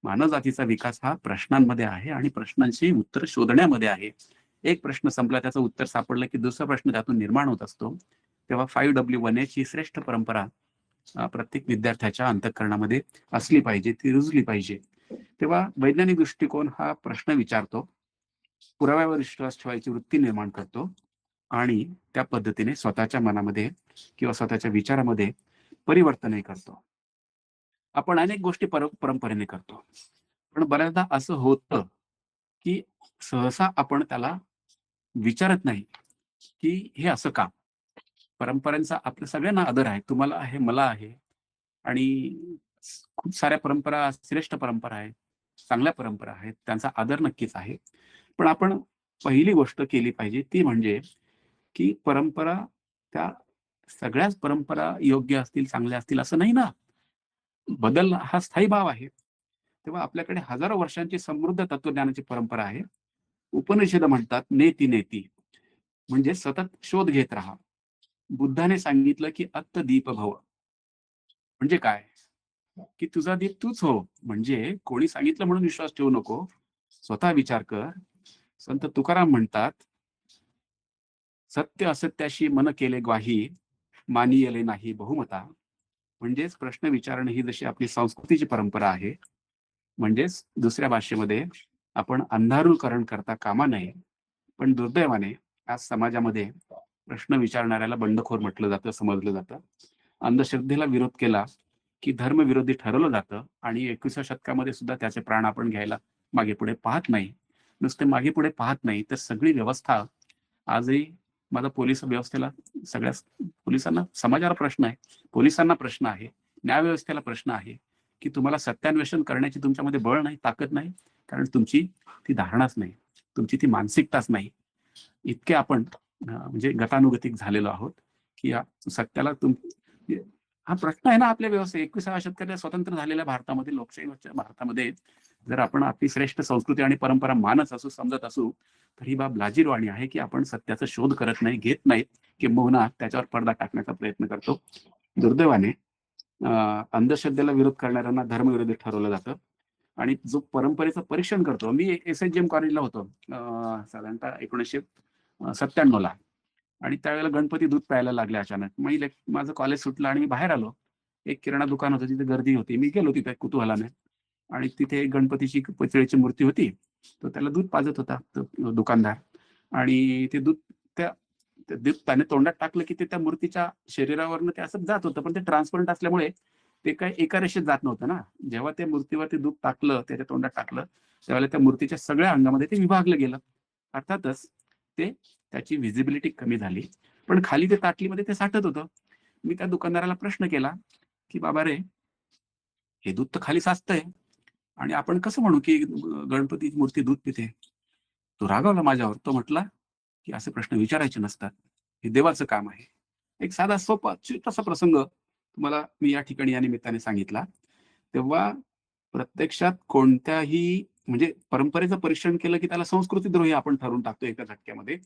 मानवजातीचा विकास हा प्रश्नांमध्ये आहे आणि प्रश्नांची उत्तर शोधण्यामध्ये आहे. एक प्रश्न संपला, त्याचं उत्तर सापडलं, की दुसरा प्रश्न त्यातून निर्माण होत असतो. तेव्हा 5W1H ही श्रेष्ठ परंपरा प्रत्येक विद्यार्थ्याच्या अंतःकरणामध्ये असली पाहिजे, ती रुजली पाहिजे. तेव्हा वैज्ञानिक दृष्टिकोन हा प्रश्न विचारतो, पुराव्यावर विश्वास ठेवायची वृत्ती निर्माण करतो आणि त्या पद्धतीने स्वतःच्या मनामध्ये किंवा स्वतःच्या विचारामध्ये परिवर्तनही करतो. आपण अनेक गोष्टी परंपरेने करतो. पण बऱ्याचदा असं होतं, की सहसा आपण त्याला विचारत नाही, की हे असं का? परंपरांचा आपल्या सगळ्यांना आदर आहे. तुम्हाला आहे, मला आहे आणि खूप साऱ्या परंपरा, श्रेष्ठ परंपरा आहेत, चांगल्या परंपरा आहेत. त्यांचा आदर नक्कीच आहे. पण आपण पहिली गोष्ट केली पाहिजे ती म्हणजे, की परंपरा त्या सगळ्याच परंपरा योग्य असतील, चांगल्या असतील असं नाही ना. बदल हा स्थायी भाव आहे. तेव्हा आपल्याकडे हजारो वर्षांची समृद्ध तत्वज्ञानाची परंपरा आहे. उपनिषद म्हणतात नेती नेती, म्हणजे सतत शोध घेत राहा. बुद्धाने सांगितलं की अत्त दीप भव, म्हणजे काय? की तुझा दीप तूच हो. म्हणजे कोणी सांगितलं म्हणून विश्वास ठेवू नको. स्वतः विचार कर. संत तुकाराम म्हणतात, सत्य असत्याशी मन केले ग्वाही, मानियले नाही बहुमता. म्हणजेच प्रश्न विचारणं ही जशी आपली संस्कृतीची परंपरा आहे, म्हणजेच दुसऱ्या भाषेमध्ये आपण अंधारुकरण करता कामा नये. पण दुर्दैवाने आज समाजामध्ये प्रश्न विचारणाऱ्याला बंडखोर म्हटलं जातं, समजलं जातं. अंधश्रद्धेला विरोध केला की धर्मविरोधी ठरवलं जातं आणि 21व्या शतकामध्ये सुद्धा त्याचे प्राण आपण घ्यायला मागे पुढे पाहत नाही. नुसते मागे पुढे पाहत नाही, तर सगळी व्यवस्था आजही माझा पोलीस व्यवस्थेला सगळ्या पोलिसांना समाजाला प्रश्न आहे, पोलिसांना प्रश्न आहे, न्यायव्यवस्थेला प्रश्न आहे, की तुम्हाला सत्यान्वेषण करण्याची तुमच्यामध्ये बळ नाही, ताकद नाही, कारण तुमची ती धारणाच नाही, तुमची ती मानसिकताच नाही. इतके आपण म्हणजे गतानुगतिक झालेलो आहोत, की सत्याला हा प्रश्न आहे ना आपल्या व्यवस्थेत. 21व्या शतकाच्या स्वतंत्र झालेल्या भारतामध्ये, लोकशाहीच्या भारतामध्ये जर आपण आपली श्रेष्ठ संस्कृती आणि परंपरा मानत असू, समजत असू, तर ही बाब लाजिरवाणी आहे की आपण सत्याचा शोध करत नाही, घेत नाहीत, किंबहुना त्याच्यावर पडदा टाकण्याचा प्रयत्न करतो. दुर्दैवाने अंधश्रद्धेला विरोध करणाऱ्यांना धर्मविरोधी ठरवलं जातं आणि जो परंपरेचं परीक्षण करतो. मी एसएचजीएम कॉलेजला होतो साधारणतः 1997ला आणि त्यावेळेला गणपती दूध प्यायला लागले अचानक. माझं कॉलेज सुटलं आणि मी बाहेर आलो. एक किराणा दुकान होतं, तिथे गर्दी होती. मी गेलो तिथे कुतूहलाने आणि तिथे एक गणपतीची पितळेची मूर्ती होती. तो त्याला दूध पाजत होता तो दुकानदार आणि ते दूध त्या दूध त्याने तोंडात टाकलं की ते त्या मूर्तीच्या शरीरावरनं ते असं जात होतं, पण ते ट्रान्सपरंट असल्यामुळे ते काही एका रेषेत जात नव्हतं ना. जेव्हा त्या मूर्तीवर ते दूध टाकलं, त्याच्या तोंडात टाकलं, त्यावेळेला त्या मूर्तीच्या सगळ्या अंगामध्ये ते विभागलं गेलं. अर्थातच ते त्याची व्हिजिबिलिटी कमी झाली, पण खाली ते ताटलीमध्ये ते साठत होतं. मी त्या दुकानदाराला प्रश्न केला की बाबा रे, हे दूध तर खाली साचतंय आणि आपण कसं म्हणू की गणपतीची मूर्ती दूध पिते. तो रागावला माझ्यावर. तो म्हटला की असे प्रश्न विचारायचे नसतात, हे देवाचं काम आहे. एक साधा सोपा छोटासा प्रसंग तुम्हाला मी या ठिकाणी या निमित्ताने सांगितला. तेव्हा प्रत्यक्षात कोणत्याही म्हणजे परंपरेचं परीक्षण केलं की त्याला संस्कृतीद्रोही आपण ठरवून टाकतो एका झटक्यामध्ये.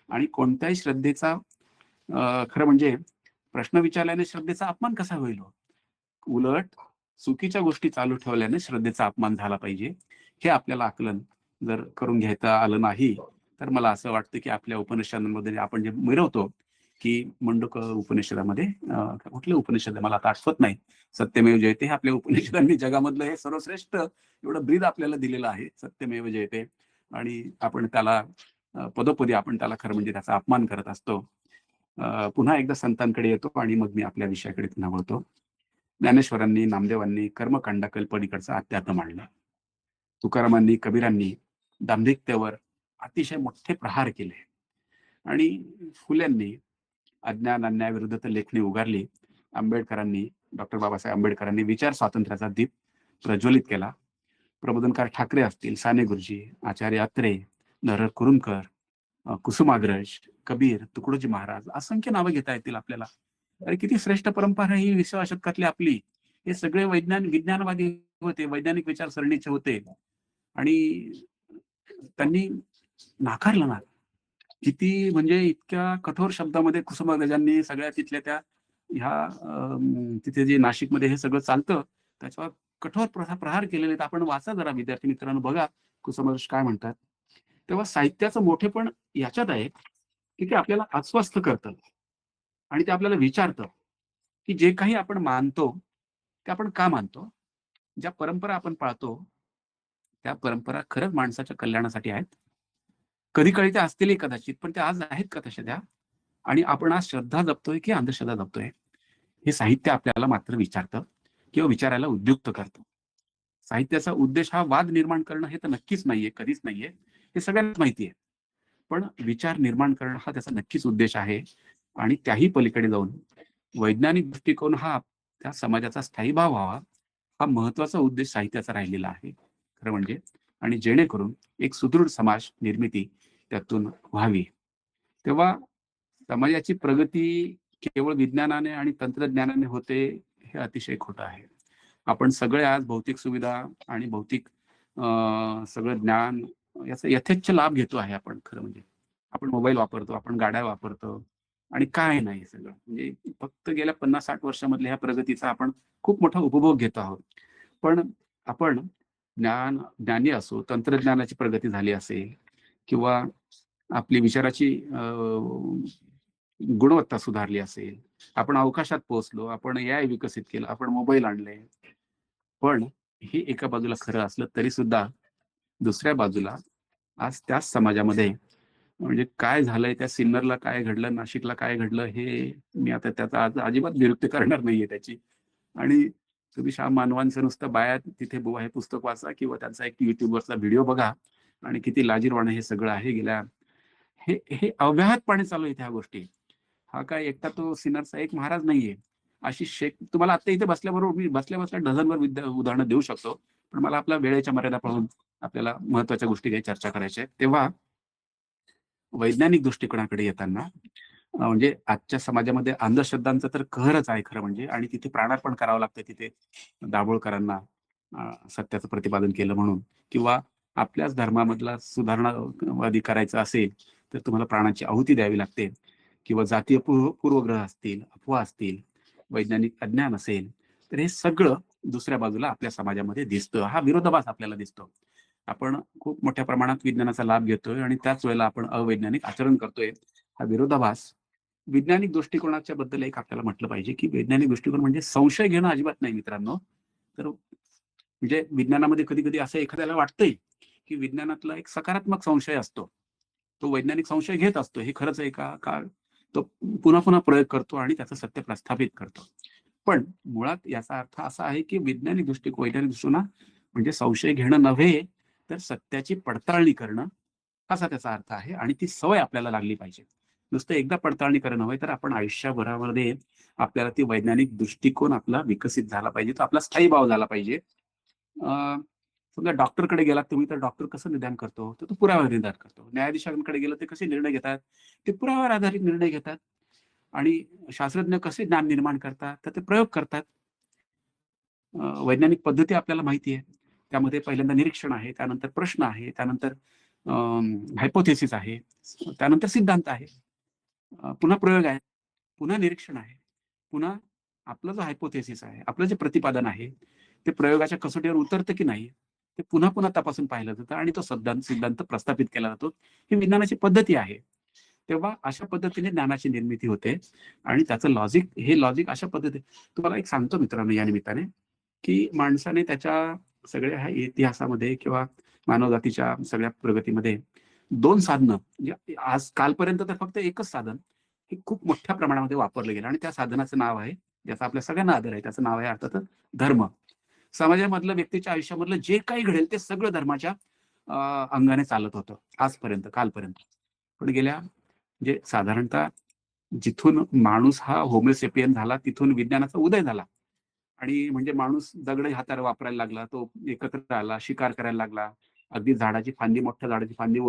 आणि कोणत्याही श्रद्धेचा खरं म्हणजे प्रश्न विचारल्याने श्रद्धेचा अपमान कसा होईल हो? उलट चुकीच्या गोष्टी चालू ठेवल्याने श्रद्धेचा अपमान झाला पाहिजे. हे आपल्याला आकलन जर करून घेता आलं नाही, तर मला असं वाटतं की आपल्या उपनिषदांमध्ये आपण जे मिरवतो की मंडूक उपनिषदामध्ये कुठलं उपनिषद आहे मला आता आठवत नाही. सत्यमेव जयते हे आपल्या उपनिषदांनी जगामधलं हे सर्वश्रेष्ठ एवढं ब्रीद आपल्याला दिलेलं आहे. सत्यमेव जयते आणि आपण त्याला पदोपदी आपण त्याला खरं म्हणजे त्याचा अपमान करत असतो. पुन्हा एकदा संतांकडे येतो आणि मग मी आपल्या विषयाकडे पुन्हा वळतो. ज्ञानेश्वरांनी, नामदेवांनी कर्मकांडा कल्पनेकडचं अध्यात्म मांडलं. तुकारामांनी, कबीरांनी दांभिकतेवर अतिशय मोठे प्रहार केले आणि फुल्यांनी अज्ञान अन्यायाविरुद्ध लेखणी उगारली. आंबेडकरांनी, डॉक्टर बाबासाहेब आंबेडकरांनी विचार स्वातंत्र्याचा दीप प्रज्वलित केला. प्रबोधनकार ठाकरे असतील, साने गुरुजी, आचार्य अत्रे, नरहर कुरुंदकर, कुसुमाग्रज, कबीर, तुकडोजी महाराज, असंख्य नावं घेता येतील आपल्याला. अरे किती श्रेष्ठ परंपरा ही 20व्या शतकातली आपली. हे सगळे विज्ञानवादी होते, वैज्ञानिक विचारसरणीचे होते आणि त्यांनी नाकारलं ना. किती म्हणजे इतक्या कठोर शब्दामध्ये कुसुमाग्रजांनी सगळ्या तिथल्या त्या तिथे जे नाशिकमध्ये हे सगळं चालतं त्याच्यावर कठोर प्रहार केलेले आहेत. आपण वाचा जरा विद्यार्थी मित्रांनो, बघा कुसुमाग्रज काय म्हणतात. तेव्हा साहित्याचं मोठेपण याच्यात आहे की ते आपल्याला अस्वस्थ करतं आणि ते आपल्याला विचारतं की जे काही आपण मानतो ते आपण का मानतो, ज्या परंपरा आपण पाळतो त्या परंपरा खरंच माणसाच्या कल्याणासाठी आहेत. कधी काळी त्या असतीलही कदाचित, पण त्या आज आहेत का तशा त्या? आणि आपण आज श्रद्धा जपतोय की अंधश्रद्धा जपतोय, हे साहित्य आपल्याला मात्र विचारतं किंवा विचारायला उद्युक्त करतं. साहित्याचा उद्देश हा वाद निर्माण करणं हे तर नक्कीच नाहीये, कधीच नाहीये, हे सगळ्यांना माहिती आहे. पण विचार निर्माण करणं हा त्याचा नक्कीच उद्देश आहे आणि त्याही पलीकडे जाऊन वैज्ञानिक दृष्टिकोन हा त्या समाजाचा स्थायी भाव व्हावा, हा महत्वाचा उद्देश साहित्याचा राहिलेला आहे खरं म्हणजे. आणि जेणेकरून एक सुदृढ समाज निर्मिती त्यातून व्हावी. तेव्हा समाजाची प्रगती केवळ विज्ञानाने आणि तंत्रज्ञानाने होते हे अतिशय खोटं आहे. आपण सगळे आज भौतिक सुविधा आणि भौतिक सगळं ज्ञान याचा यथेच्छ लाभ घेतो आहे आपण खरं म्हणजे. आपण मोबाईल वापरतो, आपण गाड्या वापरतो आणि काय नाही सगळं म्हणजे फक्त गेल्या 50-60 वर्षामधल्या ह्या प्रगतीचा आपण खूप मोठा उपभोग घेतो आहोत. पण आपण ज्ञानी असो, तंत्रज्ञानाची प्रगती झाली असेल किंवा आपली विचाराची गुणवत्ता सुधारली असेल, आपण अवकाशात पोहोचलो, आपण एआय विकसित केलं, आपण मोबाईल आणले. पण हे एका बाजूला खरं असलं तरी सुद्धा दुसऱ्या बाजूला आज त्याच समाजामध्ये म्हणजे काय झालंय, त्या सिन्नरला काय घडलं, नाशिकला काय घडलं, हे मी आता त्याचा आज अजिबात निरुक्ती करणार नाहीये त्याची. आणि तुम्ही मानवांचं नुसतं बाया तिथे बुवा हे पुस्तक वाचा किंवा त्यांचा एक YouTubeवरचा व्हिडिओ बघा आणि किती लाजिरवाणं हे सगळं आहे. हे हे अव्याहतपणे चालू आहेत ह्या गोष्टी. हा काय एकटा तो सिन्नरचा एक महाराज नाहीये. अशी तुम्हाला आता इथे बसल्याबरोबर मी बसल्या-बसल्या डझनभर उदाहरणं देऊ शकतो. पण मला आपल्या वेळेच्या मर्यादा पाहून आपल्याला महत्त्वाच्या गोष्टी काही चर्चा करायच्या आहेत. तेव्हा वैज्ञानिक दृष्टिकोनाकडे येताना म्हणजे आजच्या समाजामध्ये अंधश्रद्धांचा तर कहरच आहे खरं म्हणजे आणि तिथे प्राणार्पण करावं लागतं तिथे दाभोळकरांना सत्याचं प्रतिपादन केलं म्हणून किंवा आपल्याच धर्मामधला सुधारणावादी करायचं असेल तर तुम्हाला प्राणाची आहुती द्यावी लागते किंवा जातीय पूर्वग्रह असतील, अफवा असतील, वैज्ञानिक अज्ञान असेल, तर हे सगळं दुसऱ्या बाजूला आपल्या समाजामध्ये दिसतं. हा विरोधाभास आपल्याला दिसतो. आपण खूप मोठ्या प्रमाणात विज्ञानाचा लाभ घेतोय आणि त्याच वेळेला आपण अवैज्ञानिक आचरण करतोय. हा विरोधाभास वैज्ञानिक दृष्टिकोनाच्या बद्दल एक आपल्याला म्हटलं पाहिजे, की वैज्ञानिक दृष्टिकोन म्हणजे संशय घेणं अजिबात नाही मित्रांनो. तर म्हणजे विज्ञानामध्ये कधी-कधी असं एखाद्याला वाटतंय, की विज्ञानातला एक सकारात्मक संशय असतो. तो वैज्ञानिक संशय घेत असतो. हे खरंच आहे का? का तो पुन्हा-पुन्हा प्रयोग करतो आणि त्याचं सत्य प्रस्थापित करतो. पण मुळात याचा अर्थ असा आहे, की वैज्ञानिक दृष्टिकोन म्हणजे संशय घेणं नव्हे, तर सत्याची पडताळणी करणं, असा त्याचा अर्थ आहे आणि ती सवय आपल्याला लागली पाहिजे. नुसतं एकदा पडताळणी करणं नव्हे, तर आपण आयुष्यभरामध्ये आपल्याला ती वैज्ञानिक दृष्टिकोन आपला विकसित झाला पाहिजे. तो आपला स्थायी भाव झाला पाहिजे. अ, समजा डॉक्टरकडे गेलात तुम्ही, तर डॉक्टर कसं निदान करतो? तर तो पुराव्यावर निदान करतो. न्यायाधीशांकडे गेलं ते कसे निर्णय घेतात? ते पुराव्यावर आधारित निर्णय घेतात आणि शास्त्रज्ञ कसे ज्ञान निर्माण करतात? तर ते प्रयोग करतात. वैज्ञानिक पद्धती आपल्याला माहिती आहे. त्यामध्ये पहिल्यांदा निरीक्षण आहे, त्यानंतर प्रश्न आहे, त्यानंतर हायपोथेसिस आहे, त्यानंतर सिद्धांत आहे. पुन्हा प्रयोग आहे, पुन्हा निरीक्षण आहे, पुन्हा आपलं जो हायपोथेसिस आहे, आपलं जे प्रतिपादन आहे, ते प्रयोगाच्या कसोटीवर उतरतं की नाही, ते पुन्हा-पुन्हा तपासून पाहिलं जातं आणि तो सिद्धांत सिद्धांत प्रस्थापित केला जातो. ही विज्ञानाची पद्धती आहे. तेव्हा अशा पद्धतीने ज्ञानाची निर्मिती होते आणि त्याचं लॉजिक अशा पद्धतीने तुम्हाला एक सांगतो मित्रांनो या निमित्ताने, की माणसाने त्याच्या सगळ्या ह्या इतिहासामध्ये किंवा मानवजातीच्या सगळ्या प्रगतीमध्ये 2 साधनं म्हणजे आज कालपर्यंत तर फक्त एकच साधन हे खूप मोठ्या प्रमाणामध्ये वापरलं गेलं आणि त्या साधनाचं नाव आहे, ज्याचा आपल्या सगळ्यांना आदर आहे, त्याचं नाव आहे अर्थातच धर्म. समाजामधलं व्यक्तीच्या आयुष्यामधलं जे काही घडेल ते सगळं धर्माच्या अंगाने चालत होतं आजपर्यंत, कालपर्यंत. पण गेल्या म्हणजे साधारणतः जिथून माणूस हा होमो सेपियन झाला, तिथून विज्ञानाचा उदय झाला. आणि म्हणजे माणूस दगड हाताने वापरायला लागला. तो एकत्र आला, शिकार करायला लागला. अगदी मोठ्या झाडाची फांदी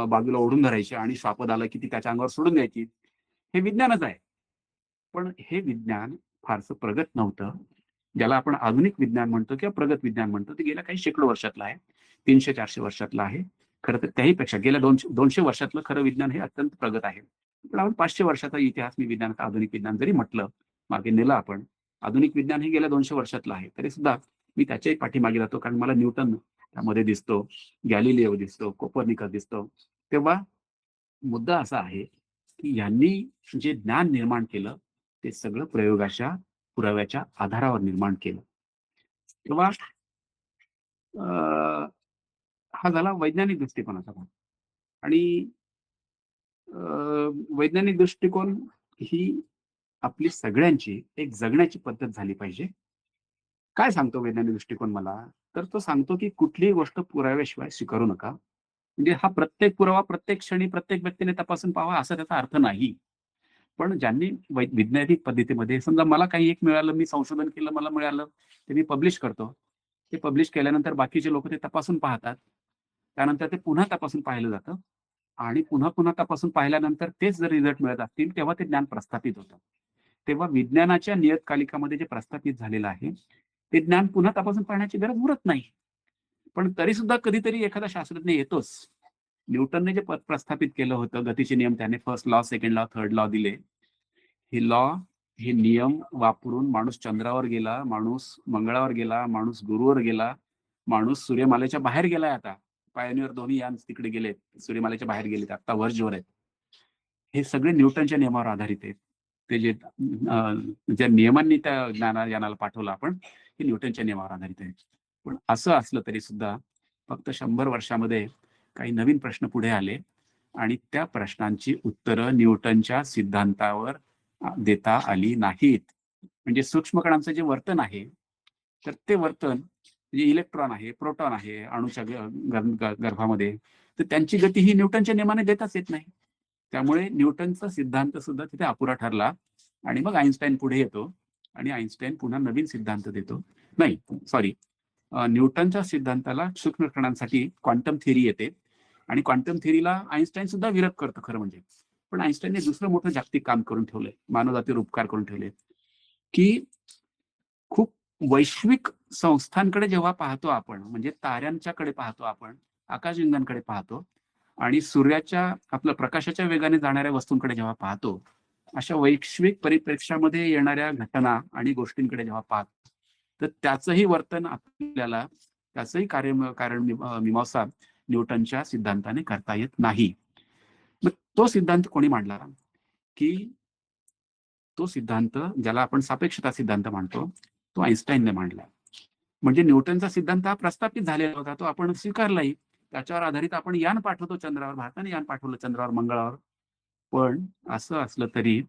बाजूला ओढून धरायची आणि श्वापद आलं की ती त्याच्या अंगावर सोडून द्यायची. हे विज्ञानच आहे. पण हे विज्ञान फारसं प्रगत नव्हतं. ज्याला आपण आधुनिक विज्ञान म्हणतो किंवा प्रगत विज्ञान म्हणतो, ते गेल्या काही शेकडो वर्षातलं आहे. 300-400 वर्षातलं आहे. खरं तर त्याही पेक्षा गेल्या 200 वर्षातलं खरं विज्ञान हे अत्यंत प्रगत आहे. पण आपण 500 वर्षाचा इतिहास मी विज्ञानाचा आधुनिक विज्ञान जरी म्हटलं, मागे नेलं आपण, आधुनिक विज्ञान हे गेल्या 200 वर्षातलं आहे. तरी सुद्धा मी त्याच्याही पाठीमागे जातो कारण मला न्यूटन त्यामध्ये दिसतो, गॅलिलिओ दिसतो, कोपर्निकस दिसतो. तेव्हा मुद्दा असा आहे, की यांनी जे ज्ञान निर्माण केलं, ते सगळं प्रयोगाच्या, पुराव्याच्या आधारावर निर्माण केलं. तेव्हा अ, हा झाला वैज्ञानिक दृष्टिकोनाचा भाग आणि वैज्ञानिक दृष्टिकोन ही आपली सगळ्यांची एक जगण्याची पद्धत झाली पाहिजे. काय सांगतो वैज्ञानिक दृष्टिकोन मला? तर तो सांगतो, की कुठलीही गोष्ट पुराव्याशिवाय स्वीकारू नका. म्हणजे हा प्रत्येक पुरावा प्रत्येक क्षणी प्रत्येक व्यक्तीने तपासून पाहावा असा त्याचा अर्थ नाही. पण ज्यांनी वैज्ञानिक पद्धतीमध्ये समजा मला काही एक मिळालं, मी संशोधन केलं, मला मिळालं, ते मी पब्लिश करतो. ते पब्लिश केल्यानंतर बाकीचे लोकं ते तपासून पाहतात. त्यानंतर ते पुन्हा तपासून पाहिलं जातं आणि पुन्हा-पुन्हा तपासून पाहिल्यानंतर तेच जर रिझल्ट मिळत असतील, तेव्हा ते ज्ञान प्रस्थापित होतं. तेव्हा विज्ञानाच्या नियतकालिकामध्ये जे प्रस्थापित झालेलं आहे, ते ज्ञान पुन्हा तपासून पाहण्याची गरज उरत नाही. पण तरी सुद्धा कधीतरी एखादा शास्त्रज्ञ येतोच. न्यूटनने जे प्रस्थापित केलं होतं गतीचे नियम त्याने first law, second law, third law दिले. हे लॉ, हे नियम वापरून माणूस चंद्रावर गेला, माणूस मंगळावर गेला, माणूस गुरूवर गेला, माणूस सूर्यमालेच्या बाहेर गेलाय आता. पायोनियर दोन्ही यान तिकडे गेलेत. सूर्यमालेच्या बाहेर गेलेत. आता वर्जवर आहेत. हे सगळे न्यूटनच्या नियमावर आधारित आहेत. ते जे ज्या नियमांनी त्या यानाला पाठवलं आपण, हे न्यूटनच्या नियमावर आधारित आहे. पण असं असलं तरी सुद्धा फक्त 100 वर्षामध्ये काही नवीन प्रश्न पुढे आले आणि त्या प्रश्नांची उत्तरं न्यूटनच्या सिद्धांतावर देता आली नाहीत. म्हणजे सूक्ष्म कणांचं जे वर्तन आहे, तर ते वर्तन जे इलेक्ट्रॉन आहे, प्रोटॉन आहे अणूच्या गर्भामध्ये, तर त्यांची गती ही न्यूटनच्या नियमाने देताच येत नाही. त्यामुळे न्यूटनचा सिद्धांत सुद्धा तिथे अपुरा ठरला आणि मग आईन्स्टाईन पुढे येतो आणि आईन्स्टाईन पुन्हा नवीन सिद्धांत देतो. नाही, सॉरी, न्यूटनच्या सिद्धांताला सूक्ष्म कणांसाठी क्वांटम थिअरी येते आणि क्वांटम थिअरीला आईन्स्टाईन सुद्धा विरोध करतो खरं म्हणजे. पण आईन्स्टाईनने दुसरं मोठं जागतिक काम करून ठेवलंय, मानवजातीवर उपकार करून ठेवले, की खूप वैश्विक संस्थांकडे जेव्हा पाहतो आपण, म्हणजे ताऱ्यांच्याकडे पाहतो आपण, आकाशगंगांकडे पाहतो आणि सूर्याच्या आपल्या प्रकाशाच्या वेगाने जाणाऱ्या वस्तूंकडे जेव्हा पाहतो, अशा वैश्विक परिप्रेक्ष्यामध्ये येणाऱ्या घटना आणि गोष्टींकडे जेव्हा पाहतो, तर त्याचंही वर्तन आपल्याला, त्याचंही कारण मीमांसा न्यूटनच्या सिद्धांताने करता येत नाही. मग तो सिद्धांत कोणी मांडला? की तो सिद्धांत ज्याला आपण सापेक्षता सिद्धांत मानतो, तो आईन्स्टाईनने मांडला. म्हणजे न्यूटनचा सिद्धांत हा प्रस्थापित झालेला होता, तो आपण स्वीकारलाही. त्याच्यावर आधारित आपण यान पाठवतो चंद्रावर, भारताने यान पाठवलं चंद्रावर, मंगळावर. पण असं असलं तरी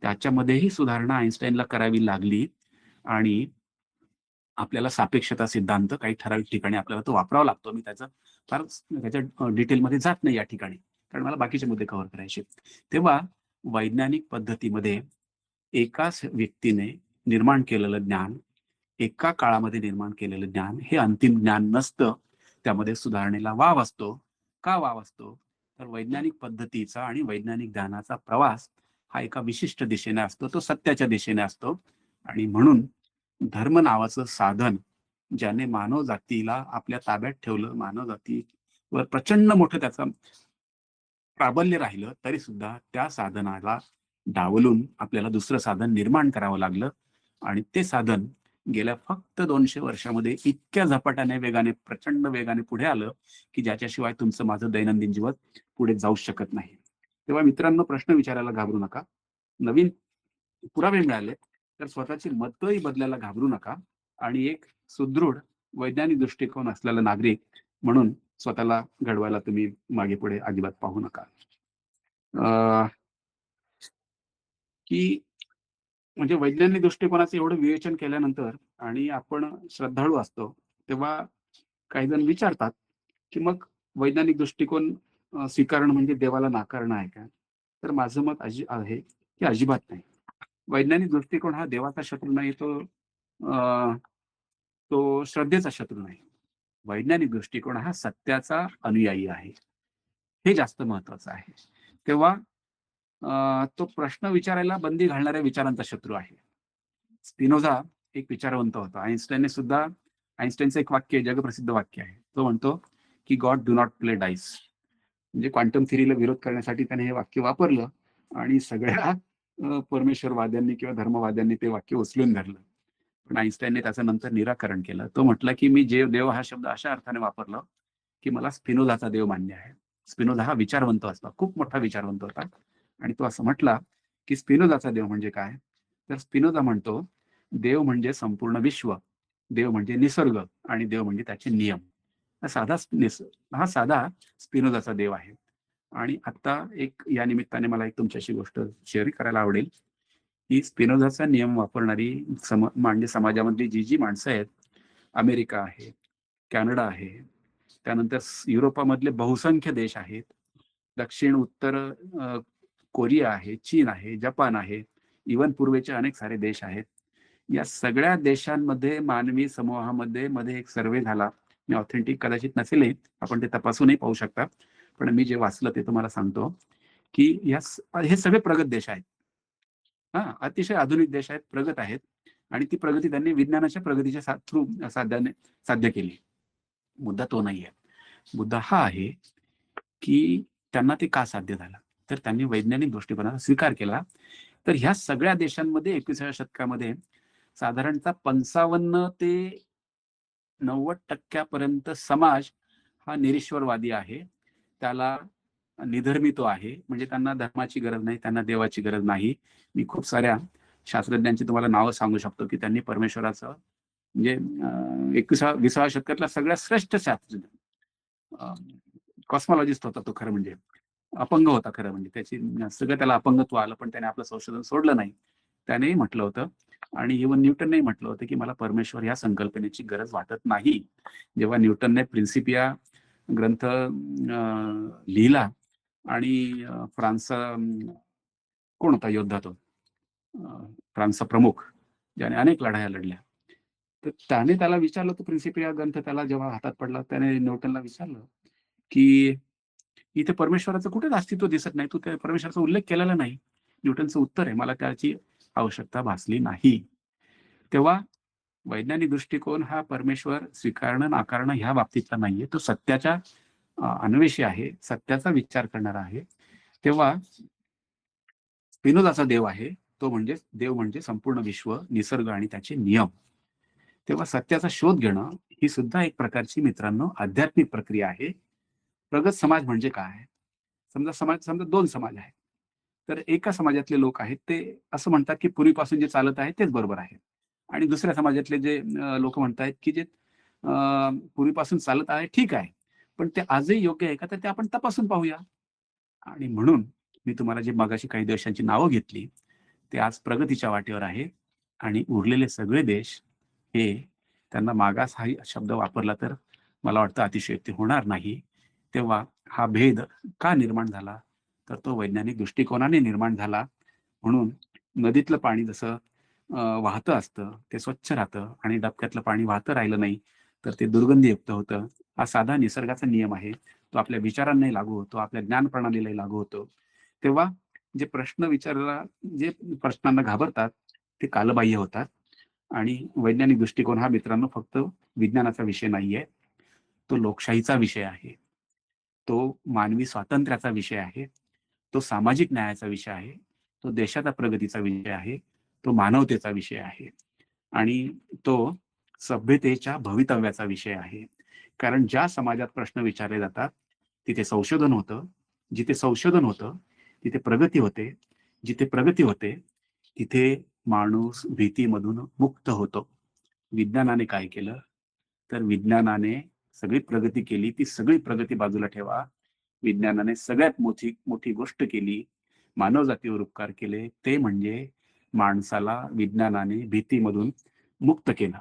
त्याच्यामध्येही सुधारणा आईन्स्टाईनला करावी लागली आणि आपल्याला सापेक्षता सिद्धांत काही ठराविक ठिकाणी आपल्याला तो वापरावा लागतो. मी फार त्याच्या डिटेलमध्ये जात नाही या ठिकाणी, कारण मला बाकीचे मुद्दे कव्हर करायचे. तेव्हा वैज्ञानिक पद्धतीमध्ये एकाच व्यक्तीने निर्माण केलेलं ज्ञान, एका काळामध्ये निर्माण केलेलं ज्ञान हे अंतिम ज्ञान नसतं. त्यामध्ये सुधारणेला वाव असतो. का वाव असतो? तर वैज्ञानिक पद्धतीचा आणि वैज्ञानिक ज्ञानाचा प्रवास हा एका विशिष्ट दिशेने असतो, तो सत्याच्या दिशेने असतो. आणि म्हणून धर्म नावाचं साधन ज्याने मानव जातीला आपल्या ताब्यात ठेवलं, मानव जातीवर प्रचंड मोठं त्याचं प्राबल्य राहिलं, तरी सुद्धा त्या साधनाला डावलून आपल्याला दुसरं साधन निर्माण करावं लागलं. आणि ते साधन गेल्या फक्त 200 वर्षामध्ये इतक्या झपाट्याने, वेगाने, प्रचंड वेगाने पुढे आलं, की ज्याच्याशिवाय तुमचं माझं दैनंदिन जीवन पुढे जाऊ शकत नाही. तेव्हा मित्रांनो, प्रश्न विचारायला घाबरू नका. नवीन पुरावे मिळाले तर स्वतःची मतही बदलायला घाबरू नका आणि एक सुदृढ वैज्ञानिक दृष्टिकोन असलेला नागरिक म्हणून स्वतःला घडवायला तुम्ही मागे पुढे अजिबात पाहू नका. की म्हणजे वैज्ञानिक दृष्टिकोनाचं एवढं विवेचन केल्यानंतर आणि आपण श्रद्धाळू असतो, तेव्हा काही जण विचारतात, की मग वैज्ञानिक दृष्टिकोन स्वीकारणं म्हणजे देवाला नाकारणं आहे का? तर माझं मत आहे की अजिबात नाही. वैज्ञानिक दृष्टिकोन हा देवाचा शत्रू नाही, तो श्रद्धेचा शत्रू नाही. वैज्ञानिक दृष्टिकोन हा सत्याचा अनुयायी आहे. हे जास्त महत्वाचं आहे. तेव्हा तो प्रश्न विचारायला बंदी घालणाऱ्या विचारांचा शत्रू आहे. स्पिनोझा एक विचारवंत होता. आइन्स्टाईनचं एक वाक्य, जगप्रसिद्ध वाक्य आहे. तो म्हणतो की God do not play dice. म्हणजे क्वांटम थिअरीला विरोध करण्यासाठी त्याने हे वाक्य वापरलं आणि सगळ्या परमेश्वरवाद्यांनी किंवा धर्मवाद्यांनी ते वाक्य उचलून धरलं. पण आईन्स्टाईनने त्याचं नंतर निराकरण केलं. तो म्हटला की मी देव हा शब्द अशा अर्थाने वापरला की मला स्पिनोझाचा देव मान्य आहे. स्पिनोझा हा विचारवंत असता, खूप मोठा विचारवंत होता. आणि तो असं म्हटला की स्पिनोझाचा देव म्हणजे काय? तर स्पिनोझा म्हणतो, देव म्हणजे संपूर्ण विश्व, देव म्हणजे निसर्ग आणि देव म्हणजे त्याचे नियम. हा साधा स्पिनोझाचा देव आहे. आणि आता या निमित्ताने मला एक तुमच्याशी गोष्ट शेअर करायला आवडेल, की स्पिनोझाचा नियम वापरणारी म्हणजे समाजामधली जी माणसं आहेत, अमेरिका आहे, कॅनडा आहे, त्यानंतर युरोपामधले बहुसंख्य देश आहेत, दक्षिण उत्तर कोरिया आहे, चीन आहे, जपान आहे, इवन पूर्वेचे अनेक सारे देश आहेत. या सगळ्या देशांमध्ये मानवी समूहामध्ये एक सर्वे झाला. मी ऑथेंटिक कदाचित नसेलही, आपण ते तपासूनही पाहू शकता. पण मी जे वाचलं ते तुम्हाला सांगतो, की हे सगळे प्रगत देश आहेत. अतिशय आधुनिक देश आहेत, प्रगत आहेत आणि ती प्रगती त्यांनी विज्ञानाच्या प्रगतीच्या थ्रू साध्य केली. मुद्दा तो नाहीये. मुद्दा हा आहे की त्यांना ते का साध्य झालं? तर त्यांनी वैज्ञानिक दृष्टिकोनाचा स्वीकार केला. तर ह्या सगळ्या देशांमध्ये 21व्या शतकामध्ये साधारणतः 55 ते 90% समाज हा निरीश्वरवादी आहे. त्याला निधर्मितो आहे. म्हणजे त्यांना धर्माची गरज नाही, त्यांना देवाची गरज नाही. मी खूप साऱ्या शास्त्रज्ञांची तुम्हाला नावं सांगू शकतो की त्यांनी परमेश्वराचं, म्हणजे 20व्या शतकातला सगळ्यात श्रेष्ठ शास्त्रज्ञ, कॉस्मॉलॉजिस्ट होता तो खरं म्हणजे. अपंग होता खरं म्हणजे, सगळं त्याला अपंगत्व आलं, पण त्याने आपलं संशोधन सोडलं नाही. त्यानेही म्हटलं होतं आणि इव्हन न्यूटनने म्हटलं होतं की मला परमेश्वर या संकल्पनेची गरज वाटत नाही. जेव्हा न्यूटनने प्रिन्सिपिया ग्रंथ लिहिला आणि फ्रान्सचा कोण होता योद्धा तो, फ्रान्सचा प्रमुख, ज्याने अनेक लढाया लढल्या, तर त्याने त्याला विचारलं, तो प्रिन्सिपिया ग्रंथ त्याला जेव्हा हातात पडला, त्याने न्यूटनला विचारलं की इथे परमेश्वराचं कुठेच अस्तित्व दिसत नाही, तू त्या परमेश्वराचा उल्लेख केलेला नाही. न्यूटनचं उत्तर आहे, मला त्याची आवश्यकता भासली नाही. तेव्हा वैज्ञानिक दृष्टिकोन हा परमेश्वर स्वीकारणं नाकारणं ह्या बाबतीतला नाहीये, तो सत्याच्या अन्वेषी आहे, सत्याचा विचार करणारा आहे. तेव्हा स्पिनोजाचा देव आहे, तो म्हणजे देव म्हणजे संपूर्ण विश्व, निसर्ग आणि त्याचे नियम. तेव्हा सत्याचा शोध घेणं ही सुद्धा एक प्रकारची मित्रांनो आध्यात्मिक प्रक्रिया आहे. प्रगत समाज म्हणजे काय? समजा दोन समाज आहेत, तर एका समाजातले लोक आहेत ते असं म्हणतात की पूर्वीपासून जे चालत आहे तेच बरोबर आहे, आणि दुसऱ्या समाजातले जे लोक म्हणतायत की जे पूर्वीपासून चालत आहे ठीक आहे, पण ते आजही योग्य आहे का, तर ते आपण तपासून पाहूया. आणि म्हणून मी तुम्हाला जे मगाशी काही देशांची नावं घेतली, ते आज प्रगतीच्या वाटेवर आहे, आणि उरलेले सगळे देश हे, त्यांना मागास हा शब्द वापरला तर मला वाटतं अतिशयोक्ती होणार नाही. तेव्हा हा भेद का निर्माण झाला, तर तो वैज्ञानिक दृष्टिकोनाने निर्माण झाला. म्हणून नदीतलं पाणी जसं वाहतं असतं ते स्वच्छ राहतं, आणि डबक्यातलं पाणी वाहतं राहिलं नाही तर ते दुर्गंधीयुक्त होतं. हा साधा निसर्गाचा नियम आहे, तो आपल्या विचारांनाही लागू होतो, आपल्या ज्ञान प्रणालीलाही लागू होतो. तेव्हा जे प्रश्न विचारायला, जे प्रश्नांना घाबरतात ते कालबाह्य होतात. आणि वैज्ञानिक दृष्टिकोन हा मित्रांनो फक्त विज्ञानाचा विषय नाहीये, तो लोकशाहीचा विषय आहे, तो मानवी स्वातंत्र्याचा विषय आहे, तो सामाजिक न्यायाचा विषय आहे, तो देशाच्या प्रगतीचा विषय आहे, तो मानवतेचा विषय आहे, आणि तो सभ्यतेच्या भवितव्याचा विषय आहे. कारण ज्या समाजात प्रश्न विचारले जातात तिथे संशोधन होतं, जिथे संशोधन होतं तिथे प्रगती होते, जिथे प्रगती होते तिथे माणूस भीतीमधून मुक्त होतो. विज्ञानाने काय केलं, तर विज्ञानाने सगळी प्रगती केली, ती सगळी प्रगती बाजूला ठेवा, विज्ञानाने सगळ्यात मोठी मोठी गोष्ट केली, मानवजातीवर उपकार केले, ते म्हणजे माणसाला विज्ञानाने भीतीमधून मुक्त केलं.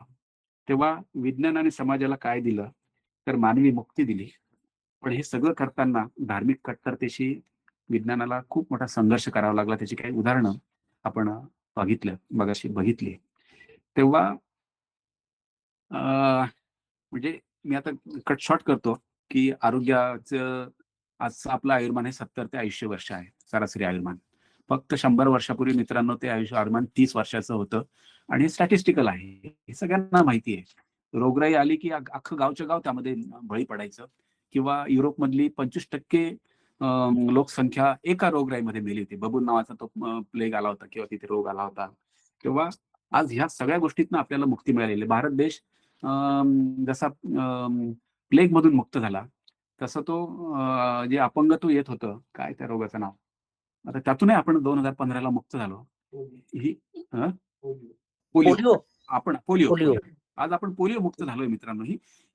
तेव्हा विज्ञानाने समाजाला काय दिलं, तर मानवी मुक्ती दिली. पण हे सगळं करताना धार्मिक कट्टरतेशी विज्ञानाला खूप मोठा संघर्ष करावा लागला. त्याची काही उदाहरणं आपण मगाशी बघितली. तेव्हा म्हणजे मी आता कट शॉर्ट करतो, की आरोग्याचं आजचं आपलं आयुर्मान हे 70 ते 80 वर्ष आहे, सरासरी आयुर्मान. फक्त 100 वर्षापूर्वी मित्रांनो ते आयुर्मान 30 वर्षाचं होतं, आणि हे स्टॅटिस्टिकल आहे. हे सगळ्यांना माहिती आहे. रोगराई आली की अख्खं गावच्या गाव त्यामध्ये बळी पडायचं, किंवा युरोपमधली 25% लोकसंख्या एका रोगराईमध्ये मेली होती. बबून नावाचा तो प्लेग आला होता किंवा तिथे रोग आला होता. तेव्हा आज ह्या सगळ्या गोष्टीतनं आपल्याला मुक्ती मिळालेली आहे. भारत देश जसा प्लेग मधून मुक्त झाला, तसं तो जे अपंगत्व येत होतं, काय त्या रोगाचं नाव? आता त्यातूनही आपण 2015 ला मुक्त झालो. ही पोलिओ. पोलिओ आपण पोलिओ पोलिओ पोलिओ. आज आपण पोलिओ मुक्त झालोय मित्रांनो.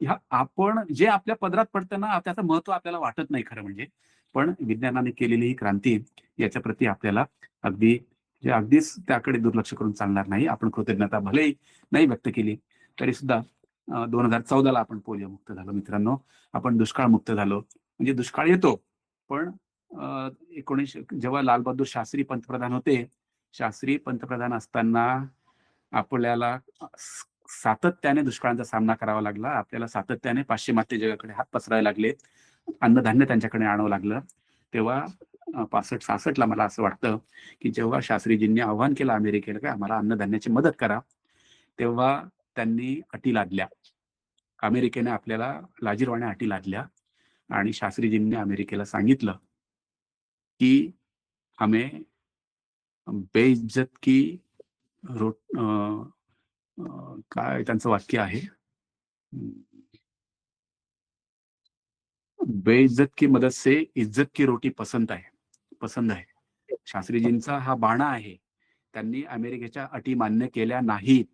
ह्या आपण जे आपल्या पदरात पडतं ना, त्याचं महत्व आपल्याला वाटत नाही खरं म्हणजे. पण विज्ञानाने केलेली ही क्रांती, याच्या प्रती आपल्याला अगदीच त्याकडे दुर्लक्ष करून चालणार नाही. आपण कृतज्ञता भलेही नाही व्यक्त केली तरी सुद्धा 2014 ला आपण पोलिओ मुक्त झालो मित्रांनो. आपण दुष्काळ मुक्त झालो. म्हणजे दुष्काळ येतो, पण 19 जेव्हा लालबहादूर शास्त्री पंतप्रधान होते, शास्त्री पंतप्रधान असताना आपल्याला सातत्याने दुष्काळाचा सामना करावा लागला. आपल्याला सातत्याने पाश्चिमात्य जगाकडे हात पसरावे लागले. अन्नधान्य त्यांच्याकडे आणावं लागलं. तेव्हा 65-66 ला मला असं वाटतं, की जेव्हा शास्त्रीजींनी आव्हान केलं अमेरिकेला की आम्हाला अन्नधान्याची मदत करा, तेव्हा त्यांनी अटी लादल्या. अमेरिकेने आपल्याला लाजिरवाण्या अटी लादल्या, आणि शास्त्रीजींनी अमेरिकेला सांगितलं, की हमें बेइज्जत की काय त्यांचं वाक्य आहे, बेइज्जत की मदद से इज्जत की रोटी पसंद आहे. शास्त्रीजींचा हा बाणा आहे. त्यांनी अमेरिकेच्या अटी मान्य केल्या नाहीत.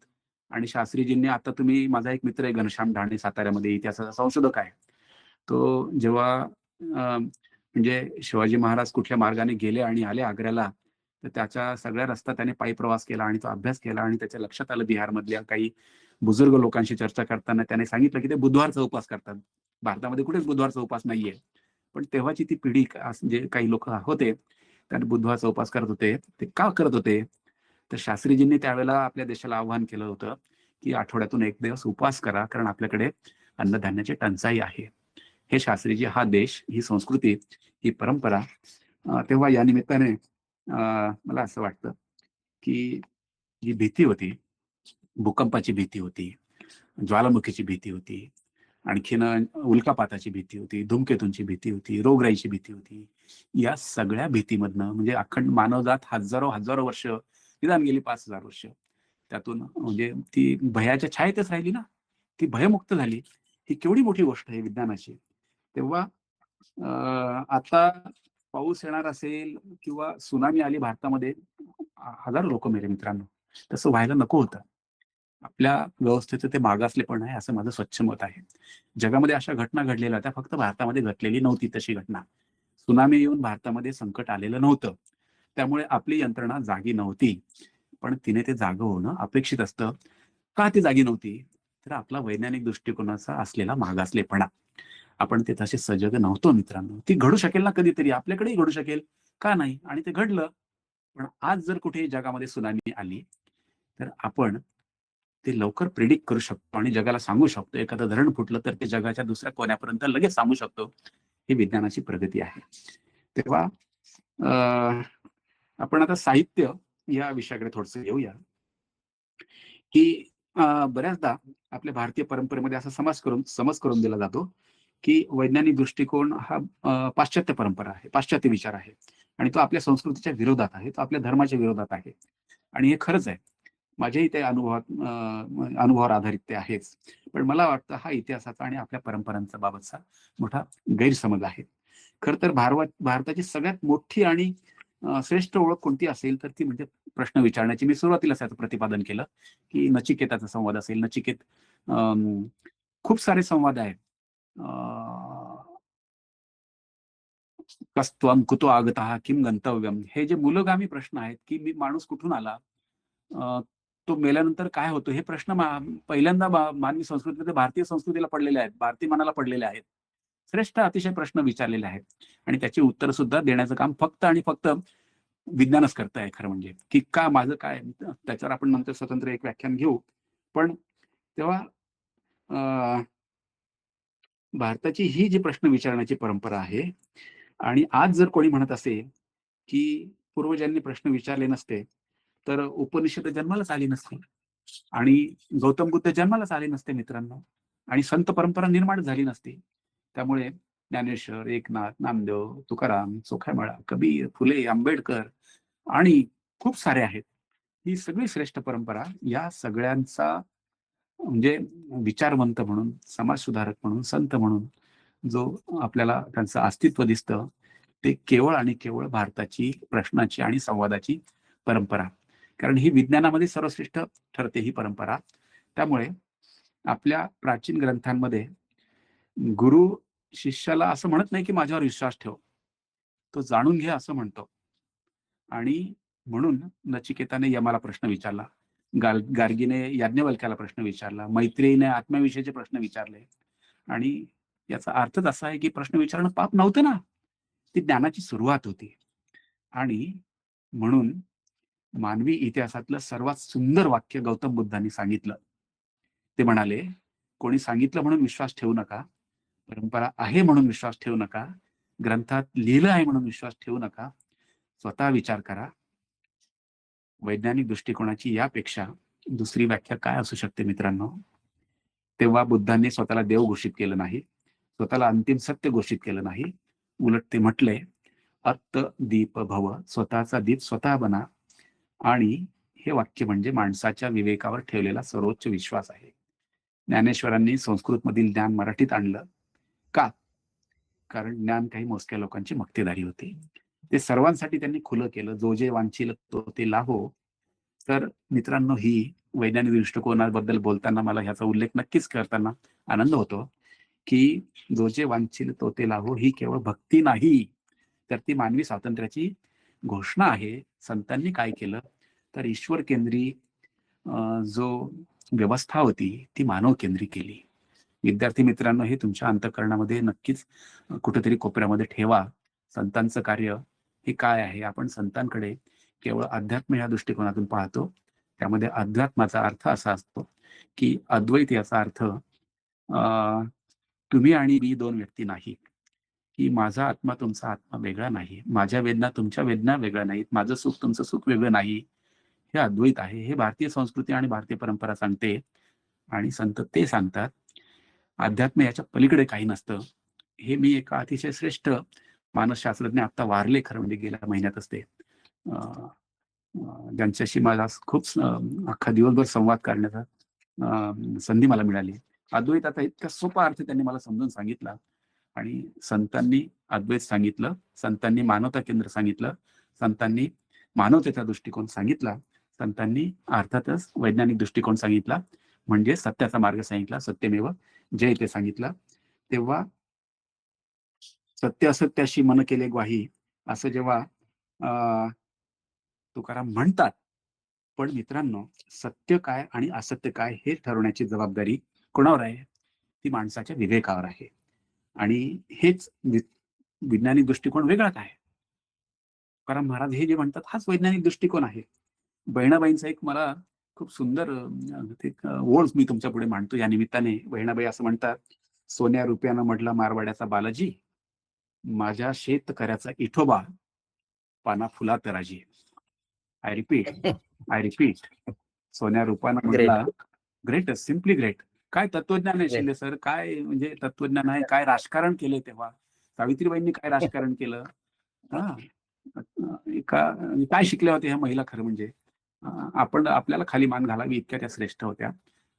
आणि शास्त्रीजींनी, आता तुम्ही, माझा एक मित्र आहे घनश्याम ढाणे, साताऱ्यामध्ये इतिहासाचा संशोधक आहे. तो जेव्हा म्हणजे शिवाजी महाराज कुठल्या मार्गाने गेले आणि आले आग्र्याला, तर त्याच्या सगळ्या रस्ता त्याने पायी प्रवास केला आणि तो अभ्यास केला आणि त्याच्या लक्षात आलं बिहारमधल्या काही बुजुर्ग लोकांशी चर्चा करताना त्याने सांगितलं की ते बुधवारचा उपवास करतात. भारतामध्ये कुठेच बुधवारचा उपवास नाहीये. पण तेव्हाची ती पिढी जे काही लोक होते त्याने बुधवारचा उपवास करत होते. ते का करत होते? तर शास्त्रीजींनी त्यावेळेला आपल्या देशाला आवाहन केलं होतं की आठवड्यातून एक दिवस उपवास करा, कारण आपल्याकडे अन्नधान्याची टंचाई आहे. हे शास्त्रीजी, हा देश, ही संस्कृती, ही परंपरा तेव्हा या निमित्ताने मला असं वाटतं की जी भीती होती, भूकंपाची भीती होती, ज्वालामुखीची भीती होती, आणखीन उल्कापाताची भीती होती, धूमकेतूंची भीती होती, रोगराईची भीती होती. या सगळ्या भीतीमधनं म्हणजे अखंड मानवजात हजारो हजारो वर्ष, निदान गेली 5,000 वर्ष, त्यातून म्हणजे ती भयाच्या छायेतच राहिली ना, ती भयमुक्त झाली. ही केवढी मोठी गोष्ट आहे विज्ञानाची. तेव्हा आता पाऊस येणार असेल किंवा सुनामी आली भारतामध्ये, हजारो लोक मेले मित्रांनो. तसं व्हायला नको होतं. आपल्या व्यवस्थेचं ते मागासलेपण आहे असं माझं स्वच्छ मत आहे. जगामध्ये अशा घटना घडलेल्या त्या फक्त भारतामध्ये घडलेली नव्हती तशी घटना. सुनामी येऊन भारतामध्ये संकट आलेलं नव्हतं. त्यामुळे आपली यंत्रणा जागी नव्हती. पण तिने ते जागं होणं अपेक्षित असतं. का ती जागी नव्हती? तर आपला वैज्ञानिक दृष्टिकोनाचा असलेला मागासलेपणा. आपण ते तसे सजग नव्हतो मित्रांनो. ती घडू शकेल ना कधीतरी, आपल्याकडेही घडू शकेल, का नाही? आणि ते घडलं. पण आज जर कुठे जगामध्ये सुनामी आली तर आपण ते लवकर प्रिडिक्ट करू शकतो आणि जगाला सांगू शकतो. एखादं धरण फुटलं तर ते जगाच्या दुसऱ्या कोण्यापर्यंत लगेच सांगू शकतो. ही विज्ञानाची प्रगती आहे. तेव्हा आपण आता साहित्य या विषयाकडे थोडंसं येऊया, की बऱ्याचदा आपल्या भारतीय परंपरेमध्ये असा समज करून दिला जातो की वैज्ञानिक दृष्टिकोन हा पाश्चात्य परंपरा आहे, पाश्चात्य विचार आहे आणि तो आपल्या संस्कृतीच्या विरोधात आहे, तो आपल्या धर्माच्या विरोधात आहे. आणि हे खरंच आहे. माझ्याही ते अनुभवावर आधारित ते आहेच. पण मला वाटतं हा इतिहासाचा आणि आपल्या परंपरांचा बाबतचा मोठा गैरसमज आहे. खरं तर भारताची सगळ्यात मोठी आणि श्रेष्ठ ओळख कोणती असेल तर ती म्हणजे प्रश्न विचारण्याची. मी सुरुवातीलाच याचं प्रतिपादन केलं की नचिकेताचा संवाद असेल. नचिकेत, खूप सारे संवाद आहेत. कस्त्वं कुतो आगतः किम गंतव्यम, हे जे मूलगामी प्रश्न आहेत की मी माणूस कुठून आला, तो मेल्यानंतर काय होतं, हे प्रश्न पहिल्यांदा मानवी संस्कृतीमध्ये भारतीय संस्कृतीला पडलेले आहेत, भारतीय मनाला पडलेले आहेत. श्रेष्ठ अतिशय प्रश्न विचारलेले आहेत आणि त्याची उत्तर सुद्धा देण्याचं काम फक्त आणि फक्त विज्ञानच करत आहे. खरं म्हणजे की का माझं काय, त्याच्यावर आपण नंतर स्वतंत्र एक व्याख्यान घेऊ. पण तेव्हा भारताची ही जी प्रश्न विचारण्याची परंपरा आहे आणि आज जर कोणी म्हणत असेल की पूर्वजांनी प्रश्न विचारले नसते तर उपनिषद जन्मालाच आली नसती आणि गौतम बुद्ध जन्मालाच आले नसते मित्रांनो, आणि संत परंपरा निर्माण झाली नसती. त्यामुळे ज्ञानेश्वर, एकनाथ, नामदेव, तुकाराम, चोखामेळा, कबीर, फुले, आंबेडकर आणि खूप सारे आहेत. ही सगळी श्रेष्ठ परंपरा या सगळ्यांचा म्हणजे विचारवंत म्हणून, समाजसुधारक म्हणून, संत म्हणून जो आपल्याला त्यांचं अस्तित्व दिसतं ते केवळ आणि केवळ भारताची प्रश्नाची आणि संवादाची परंपरा. कारण ही विज्ञानामध्ये सर्वश्रेष्ठ ठरते ही परंपरा. त्यामुळे आपल्या प्राचीन ग्रंथांमध्ये गुरु शिष्याला असं म्हणत नाही की माझ्यावर विश्वास ठेव, तो जाणून घे असं म्हणतो. आणि म्हणून नचिकेताने यमाला प्रश्न विचारला, गार्गीने याज्ञवल्क्याला प्रश्न विचारला, मैत्रेयीने आत्म्याविषयीचे प्रश्न विचारले. आणि याचा अर्थच असा आहे की प्रश्न विचारणं पाप नव्हतं ना, ती ज्ञानाची सुरुवात होती. आणि म्हणून मानवी इतिहासातलं सर्वात सुंदर वाक्य गौतम बुद्धांनी सांगितलं. ते म्हणाले, कोणी सांगितलं म्हणून विश्वास ठेवू नका, परंपरा आहे म्हणून विश्वास ठेवू नका, ग्रंथात लिहिलं आहे म्हणून विश्वास ठेवू नका, स्वतः विचार करा. वैज्ञानिक दृष्टिकोनाची यापेक्षा दुसरी व्याख्या काय असू शकते मित्रांनो? तेव्हा बुद्धांनी स्वतःला देव घोषित केलं नाही, स्वतःला अंतिम सत्य घोषित केलं नाही. उलट ते म्हटले, अत्त दीप भव, स्वतःचा दीप स्वतः बना. आणि हे वाक्य म्हणजे माणसाच्या विवेकावर ठेवलेला सर्वोच्च विश्वास आहे. ज्ञानेश्वरांनी संस्कृत मधील ज्ञान मराठीत आणलं का? कारण ज्ञान काही मोजक्या लोकांची मक्तेदारी होती. ते सर्वांसाठी त्यांनी खुलं केलं. जो जे वांछील तो ते लाभो. तर मित्रांनो, ही वैज्ञानिक दृष्टिकोनाबद्दल बोलताना मला ह्याचा उल्लेख नक्कीच करताना आनंद होतो की जो जे वांछील तो ते लाभो ही केवळ भक्ती नाही, तर ती मानवी स्वातंत्र्याची घोषणा आहे, संतांनी काय केलं तर ईश्वर केंद्री जो व्यवस्था होती ती मानव केंद्री केली. विद्यार्थी मित्रांनो, हे तुमच्या अंतःकरणामध्ये नक्कीच कुठेतरी कोपऱ्यामध्ये ठेवा. संतांचं कार्य हे काय आहे? आपण संतांकडे केवळ अध्यात्म या दृष्टिकोनातून पाहतो. त्यामध्ये अध्यात्माचा अर्थ असा असतो की अद्वैत याचा अर्थ तुम्ही आणि मी दोन व्यक्ती नाही, की माझा आत्मा तुमचा आत्मा वेगळा नाही, माझ्या वेदना तुमच्या वेदना वेगळ्या नाहीत, माझं सुख तुमचं सुख वेगळं नाही. हे अद्वैत आहे. हे भारतीय संस्कृती आणि भारतीय परंपरा सांगते. आणि संत ते सांगतात अध्यात्म याच्या पलीकडे काही नसतं. हे मी एका अतिशय श्रेष्ठ मानसशास्त्रज्ञ आता वारले, खरं म्हणजे गेल्या महिन्यातच ते, ज्यांच्याशी माझा खूप अख्खा दिवसभर संवाद करण्याचा संधी मला मिळाली. अद्वैताचा इतका सोपा अर्थ त्यांनी मला समजून सांगितला. आणि संतांनी अद्वैत सांगितलं, संतांनी मानवता केंद्र सांगितलं, संतांनी मानवतेचा दृष्टिकोन सांगितला, संतांनी अर्थातच वैज्ञानिक दृष्टिकोन सांगितला, म्हणजे सत्याचा मार्ग सांगितला, सत्यमेव जयते सांगितला. तेव्हा सत्य असत्याशी मन केले ग्वाही असं जेव्हा तुकाराम म्हणतात, पण मित्रांनो, सत्य काय आणि असत्य काय हे ठरवण्याची जबाबदारी कोणावर आहे? ती माणसाच्या विवेकावर आहे. आणि हेच वैज्ञानिक दृष्टिकोन वेगळा काय? तुकाराम महाराज हे जे म्हणतात हाच वैज्ञानिक दृष्टिकोन आहे. बहिणाबाईंचा एक मला खूप सुंदर ओळ मी तुमच्या पुढे मांडतो या निमित्ताने. बहिणाबाई असं म्हणतात, सोन्या रुपयानं मडला मारवाड्याचा बालाजी, माझ्या शेतकऱ्याचा इठोबा, पाना फुला तराजी. आय रिपीट, सोन्या रुपयानं great. Mandla, great, simply great. काय तत्वज्ञान आहे ग्रेट. शिंदे सर, काय म्हणजे तत्वज्ञान आहे, काय राजकारण केले तेव्हा सावित्रीबाईंनी, काय राजकारण केलं, हा काय शिकल्या होत्या ह्या महिला, खरं म्हणजे आपण आपल्याला खाली मान घालावी इतक्या त्या श्रेष्ठ होत्या.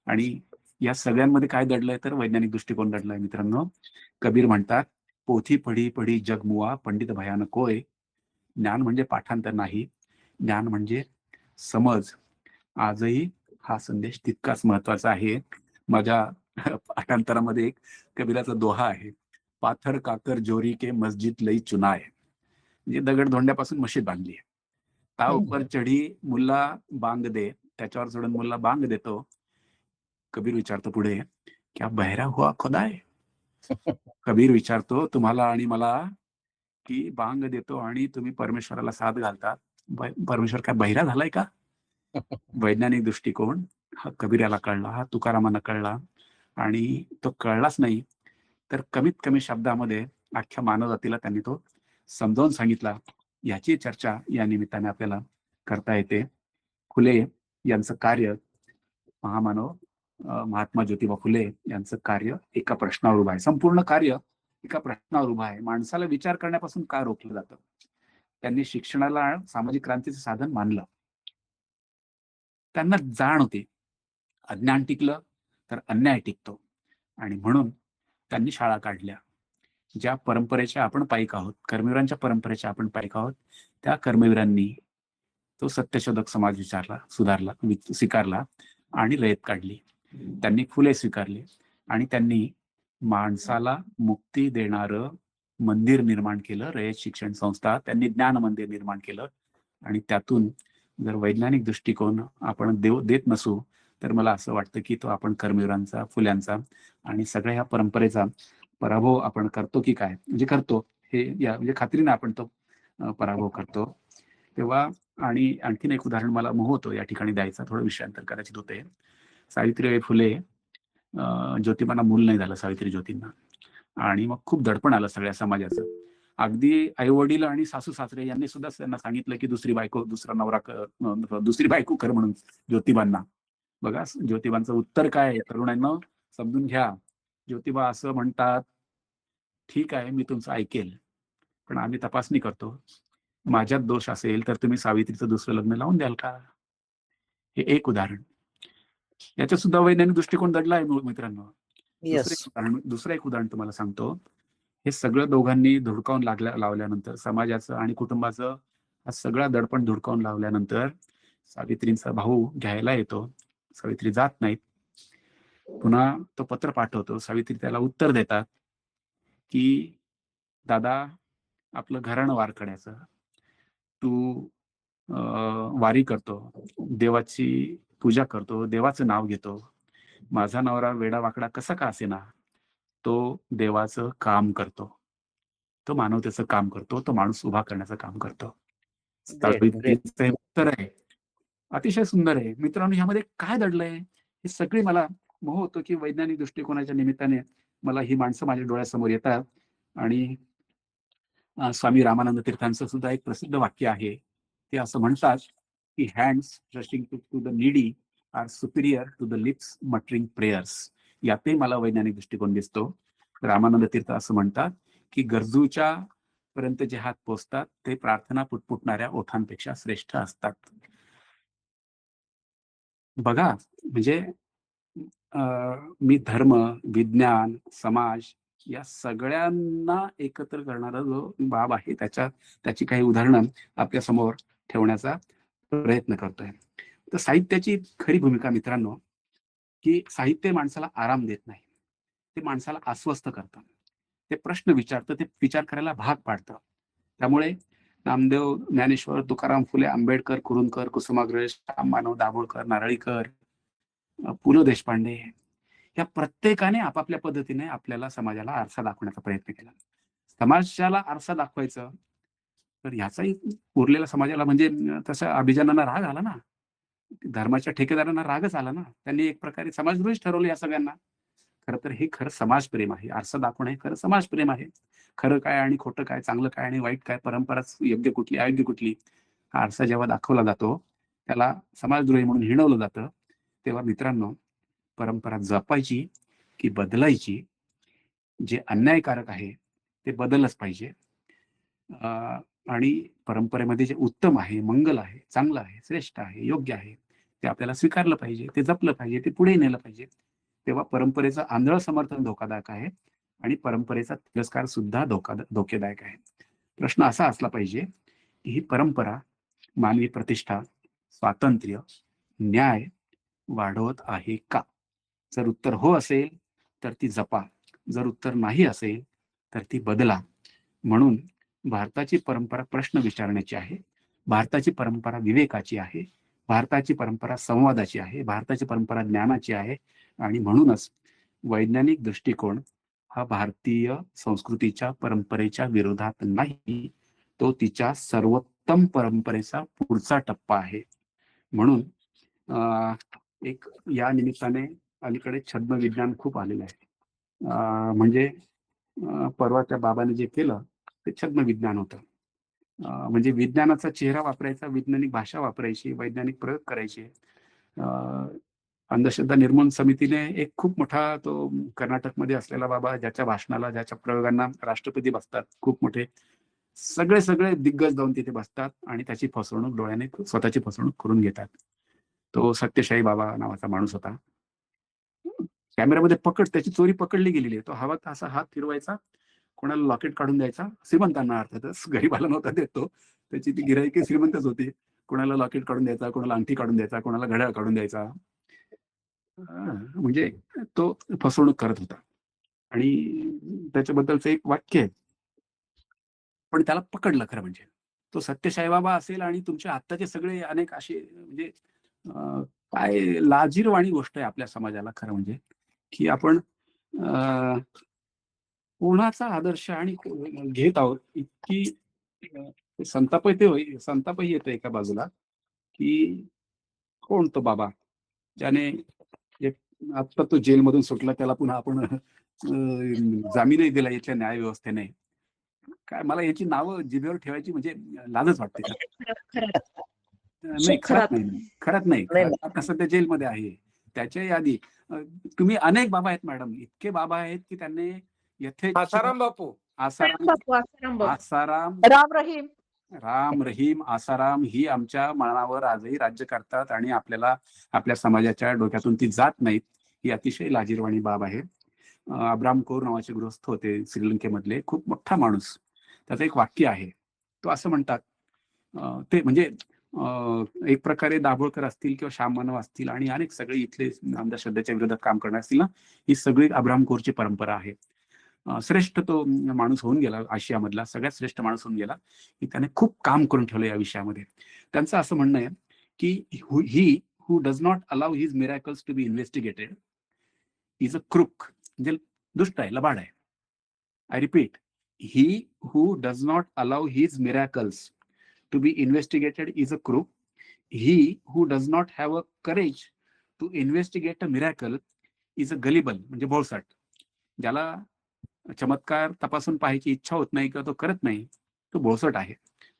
आणि या सगळ्यांमध्ये काय दडलंय तर वैज्ञानिक दृष्टिकोन दडलाय मित्रांनो. कबीर म्हणतात, पोथी पढी पढी जगमुआ, पंडित भयानक होय. ज्ञान म्हणजे पाठांतर नाही, ज्ञान म्हणजे समज. आजही हा संदेश तितकाच महत्वाचा आहे. माझ्या पाठांतरामध्ये एक कबीराचा दोहा आहे, पाथर काकर जोरी के मस्जिद लई चुनाय. म्हणजे दगड धोंड्यापासून मशीद बांधली आहे. ता ऊपर चढी मुल्ला बांग दे, त्याच्यावर चढून मुल्ला बांग देतो. कबीर विचारतो पुढे, क्या बहरा हुआ खुदाय? कबीर विचारतो तुम्हाला आणि मला, की बांग देतो आणि तुम्ही परमेश्वराला साथ घालता, परमेश्वर काय बहिरा झालाय का? वैज्ञानिक दृष्टिकोन हा कबीराला कळला, हा तुकारामांना कळला. आणि तो कळलाच नाही तर कमीत कमी शब्दामध्ये अख्ख्या मानवजातीला त्यांनी तो समजावून सांगितला. याची चर्चा या निमित्ताने आपल्याला करता येते. फुले यांचं कार्य, महामानव महात्मा ज्योतिबा फुले यांचं कार्य एका प्रश्नावर उभं आहे. संपूर्ण कार्य एका प्रश्नावर उभं आहे, माणसाला विचार करण्यापासून का रोखलं जातं? त्यांनी शिक्षणाला सामाजिक क्रांतीचं साधन मानलं. त्यांना जाण होती, अज्ञान टिकलं तर अन्याय टिकतो. आणि म्हणून त्यांनी शाळा काढल्या. ज्या परंपरेच्या आपण पाईक आहोत, कर्मवीरांच्या परंपरेच्या आपण पाईक आहोत, त्या कर्मवीरांनी तो सत्यशोधक समाज सुधारला, स्वीकारला आणि रयत काढली. त्यांनी फुले स्वीकारले आणि त्यांनी माणसाला मुक्ती देणारं मंदिर निर्माण केलं, रयत शिक्षण संस्था. त्यांनी ज्ञान मंदिर निर्माण केलं. आणि त्यातून जर वैज्ञानिक दृष्टिकोन आपण देत नसू तर मला असं वाटतं की तो आपण कर्मवीरांचा, फुल्यांचा आणि सगळ्या ह्या परंपरेचा पराभव आपण करतो की काय, म्हणजे करतो हे म्हणजे खात्रीने आपण तो पराभव करतो. तेव्हा आणि आणखीन एक उदाहरण मला मोह होतो या ठिकाणी द्यायचा, थोडं विषयांतर कदाचित होते. सावित्रीबाई फुले, ज्योतिबांना मूल नाही झालं, सावित्री ज्योतींना, आणि मग खूप दडपण आलं सगळ्या समाजाचं. अगदी आई वडील आणि सासू सासरे यांनी सुद्धा त्यांना सांगितलं की दुसरी बायको, दुसरा नवरा दुसरी बायको कर म्हणून ज्योतिबांना. बघा ज्योतिबांचं उत्तर काय आहे, तरुणांना समजून घ्या. ज्योतिबा असं म्हणतात, ठीक आहे मी तुमचं ऐकेल, पण आम्ही तपासणी करतो, माझ्यात दोष असेल तर तुम्ही सावित्रीचं दुसरं लग्न लावून द्याल का? हे एक उदाहरण. याच्यात सुद्धा वैज्ञानिक दृष्टिकोन दडला आहे मित्रांनो. दुसरं एक उदाहरण तुम्हाला सांगतो. हे सगळं दोघांनी धुडकावून लावल्यानंतर, समाजाचं आणि कुटुंबाचं हा सगळा दडपण धुडकावून लावल्यानंतर सावित्रींचा भाऊ घ्यायला येतो. सावित्री जात नाहीत. पुन्हा तो पत्र पाठवतो. सावित्री त्याला उत्तर देतात की दादा, आपलं घराणं वारकड्याचं, तू वारी करतो, देवाची पूजा करतो, देवाचं नाव घेतो. माझा नवरा वेडावाकडा कसा का असेना, तो देवाचं काम करतो. तो मानवतेचं काम करतो, तो माणूस उभा करण्याचं काम करतो. Great, great. सावित्रीचं हे उत्तर आहे. अतिशय सुंदर आहे. मित्रांनो, ह्यामध्ये काय दडलंय? हे सगळे मला मोह होतो, की वैज्ञानिक दृष्टिकोनाच्या निमित्ताने मला ही माणसं माझ्या डोळ्यासमोर येतात. आणि स्वामी रामानंद तीर्थांचं सुद्धा एक प्रसिद्ध वाक्य आहे. ते असं म्हणतात, की hands rushing to the needy are superior to the lips muttering prayers. यातही मला वैज्ञानिक दृष्टिकोन दिसतो. रामानंद तीर्थ असं म्हणतात, की गरजूच्या पर्यंत जे हात पोचतात ते प्रार्थना पुटपुटणाऱ्या ओठांपेक्षा श्रेष्ठ असतात. बघा, म्हणजे मी धर्म, विज्ञान, समाज या सगळ्यांना एकत्र करणारा जो बाब आहे त्याची काही उदाहरणं आपल्या समोर ठेवण्याचा प्रयत्न करतोय. तर साहित्याची खरी भूमिका मित्रांनो, की साहित्य माणसाला आराम देत नाही, ते माणसाला अस्वस्थ करतं, ते प्रश्न विचारतं, ते विचार करायला भाग पाडतं. त्यामुळे नामदेव, ज्ञानेश्वर, तुकाराम, फुले, आंबेडकर, कुरुंदकर, कुसुमाग्रज, शाम मानव, दाभोळकर, नारळीकर, पु ल देशपांडे या प्रत्येकाने आपापल्या पद्धतीने आपल्याला समाजाला आरसा दाखवण्याचा प्रयत्न केला. समाजाला आरसा दाखवायचं तर ह्याचाही उरलेल्या समाजाला म्हणजे तसं अभिजानांना राग आला ना, धर्माच्या ठेकेदारांना रागच आला ना. त्यांनी एक प्रकारे समाजद्रोहीच ठरवलं या सगळ्यांना. खरं तर हे खरं समाजप्रेम आहे. आरसा दाखवणं हे खरं समाजप्रेम आहे. खरं काय आणि खोटं काय, चांगलं काय आणि वाईट काय, परंपराच योग्य कुठली, अयोग्य कुठली, हा आरसा जेव्हा दाखवला जातो त्याला समाजद्रोही म्हणून हिणवलं जातं. तेव्हा मित्रांनो, परंपरा जपायची की बदलायची? जे अन्यायकारक आहे ते बदलच पाहिजे. आणि परंपरेमध्ये जे उत्तम आहे, मंगल आहे, चांगलं आहे, श्रेष्ठ आहे, योग्य आहे, ते आपल्याला स्वीकारलं पाहिजे, ते जपलं पाहिजे, ते पुढे नेलं पाहिजे. तेव्हा परंपरेचं आंधळ समर्थन धोकादायक आहे आणि परंपरेचा तिरस्कार सुद्धा धोकेदायक आहे. प्रश्न असा असला पाहिजे की ही परंपरा मानवी प्रतिष्ठा, स्वातंत्र्य, न्याय वाढवत आहे का? जर उत्तर हो असेल तर ती जपा, जर उत्तर नाही असेल तर ती बदला. म्हणून भारताची परंपरा प्रश्न विचारण्याची आहे, भारताची परंपरा विवेकाची आहे, भारताची परंपरा संवादाची आहे, भारताची परंपरा ज्ञानाची आहे. आणि म्हणूनच वैज्ञानिक दृष्टिकोन हा भारतीय संस्कृतीच्या परंपरेच्या विरोधात नाही, तो तिच्या सर्वोत्तम परंपरेचा पुढचा टप्पा आहे. म्हणून एक या निमित्ताने अलीकडे छद्म विज्ञान खूप आलेलं आहे. म्हणजे परवा त्या बाबाने जे केलं ते छद्म विज्ञान होतं. म्हणजे विज्ञानाचा चेहरा वापरायचा, वैज्ञानिक भाषा वापरायची, वैज्ञानिक प्रयोग करायचे. अंधश्रद्धा निर्मूलन समितीने एक खूप मोठा तो कर्नाटकमध्ये असलेला बाबा, ज्याच्या भाषणाला, ज्याच्या प्रयोगांना राष्ट्रपती बसतात, खूप मोठे सगळे दिग्गज जाऊन तिथे बसतात आणि त्याची फसवणूक, डोळ्याने स्वतःची फसवणूक करून घेतात. तो सत्यशाही बाबा नावाचा माणूस होता. कॅमेऱ्यामध्ये त्याची चोरी पकडली गेलेली आहे. तो हवात असा हात फिरवायचा, कोणाला लॉकेट काढून द्यायचा, श्रीमंतांना अर्थातच, गरीबाला नव्हता देत तो. त्याची ती गिराईके श्रीमंतच होती. कोणाला लॉकेट काढून द्यायचा, कोणाला अंगठी काढून द्यायचा, कोणाला घड्याळ काढून द्यायचा. म्हणजे तो फसवणूक करत होता. आणि त्याच्याबद्दलचं एक वाक्य आहे, पण त्याला पकडलं खरं म्हणजे. तो सत्यशाही बाबा असेल आणि तुमच्या आत्ताचे सगळे अनेक असे म्हणजे काय लाजिरवाणी गोष्ट आहे आपल्या समाजाला खरं म्हणजे, की आपण कोणाचा आदर्श आणि घेत आहोत. इतकी संतापही येतो एका बाजूला, की कोण तो बाबा ज्याने आता तो जेलमधून सुटला, त्याला पुन्हा आपण जामीनही दिला इथल्या न्याय व्यवस्थेने. काय मला याची नावं जिभेवर ठेवायची म्हणजे लाजच वाटते. नाही, खरंच नाही. आता सध्या जेलमध्ये आहे. त्याच्याही आधी तुम्ही अनेक बाबा आहेत मॅडम, इतके बाबा आहेत की त्यांनी आसाराम बापू, आसाराम, राम रहीम, आसाराम ही आमच्या मनावर आजही राज्य करतात आणि आपल्याला आपल्या समाजाच्या डोक्यातून ती जात नाहीत. ही अतिशय लाजिरवाणी बाब आहे. अब्राम कौर नावाचे गृहस्थ होते श्रीलंकेमधले, खूप मोठा माणूस. त्याचं एक वाक्य आहे, तो असं म्हणतात, ते म्हणजे एक प्रकारे दाभोळकर असतील किंवा श्याम मानव असतील आणि अनेक सगळे इथले अंधश्रद्धेच्या विरोधात काम करणार असतील ना, ही सगळी अब्राम कौरची परंपरा आहे. श्रेष्ठ तो माणूस होऊन गेला, आशियामधला सगळ्यात श्रेष्ठ माणूस होऊन गेला, की त्याने खूप काम करून ठेवलं या विषयामध्ये. त्यांचं असं म्हणणं आहे की he who does not allow his miracles to be investigated is a crook, म्हणजे दुष्ट आहे, लबाड आहे. I repeat, he who does not allow his miracles to be investigated is a crook. He who does not have a courage to investigate a miracle is a gullible, म्हणजे भोळसाट. ज्याला चमत्कार तपासून पाहायची इच्छा होत नाही किंवा तो करत नाही, तो भोळसट आहे.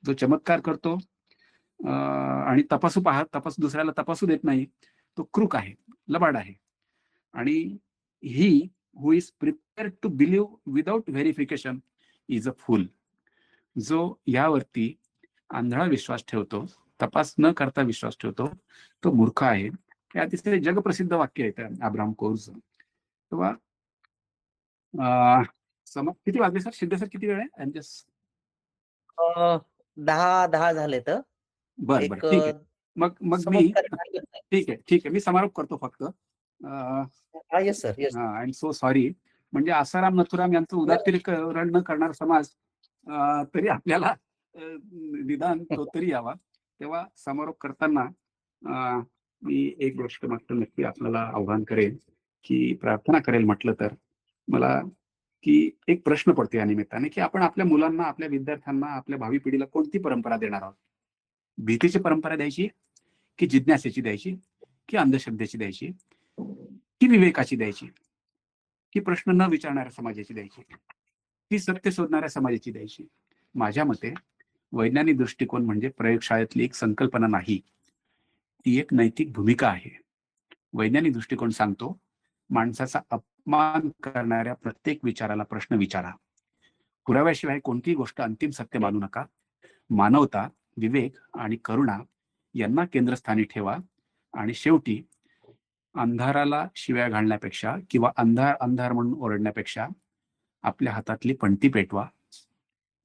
जो चमत्कार करतो आणि दुसऱ्याला तपासू देत नाही, तो क्रूक आहे, लबाड आहे. आणि he who is prepared to believe without verification is a fool. जो यावरती आंधळा विश्वास ठेवतो, तपास न करता विश्वास ठेवतो, तो मूर्ख आहे. हे अतिशय जगप्रसिद्ध वाक्य आहे त्या अब्राहम कोर्स. तेव्हा किती वाजले सर? शिंदे सर किती वेळ आहे? अ, 10 झाले तर बरं बरं, ठीक आहे. मग मी समुपकारी हरकत नाही. ठीक आहे, मी समारोप करतो फक्त. Yes sir, yes. I am so sorry. म्हणजे आसाराम नथुराम यांचं उदात्तीकरण न करणारा समाज तरी आपल्याला निदान तो तरी यावा. तेव्हा समारोप करताना मी एक गोष्ट मात्र नक्की आपल्याला आव्हान करेन, की प्रार्थना करेल म्हटलं तर मला की एक प्रश्न पडतो या निमित्ताने, की आपण आपल्या मुलांना, आपल्या विद्यार्थ्यांना, आपल्या भावी पिढीला कोणती परंपरा देणार आहोत? भीतीची परंपरा द्यायची, की जिज्ञासेची द्यायची, की अंधश्रद्धेची द्यायची, की विवेकाची द्यायची, की प्रश्न न विचारणाऱ्या समाजाची द्यायची, की सत्य शोधणाऱ्या समाजाची द्यायची? माझ्या मते वैज्ञानिक दृष्टिकोन म्हणजे प्रयोगशाळेतली एक संकल्पना नाही, ती एक नैतिक भूमिका आहे. वैज्ञानिक दृष्टिकोन सांगतो, माणसाचा अपमान करणाऱ्या प्रत्येक विचाराला प्रश्न विचारा. पुराव्याशिवाय कोणतीही गोष्ट अंतिम सत्य मानू नका. मानवता, विवेक आणि करुणा यांना केंद्रस्थानी ठेवा. आणि शेवटी अंधाराला शिव्या घालण्यापेक्षा किंवा अंधार अंधार म्हणून ओरडण्यापेक्षा आपल्या हातातली पणती पेटवा.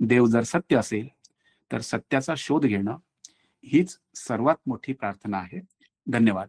देव जर सत्य असेल तर सत्याचा शोध घेणं हीच सर्वात मोठी प्रार्थना आहे. धन्यवाद.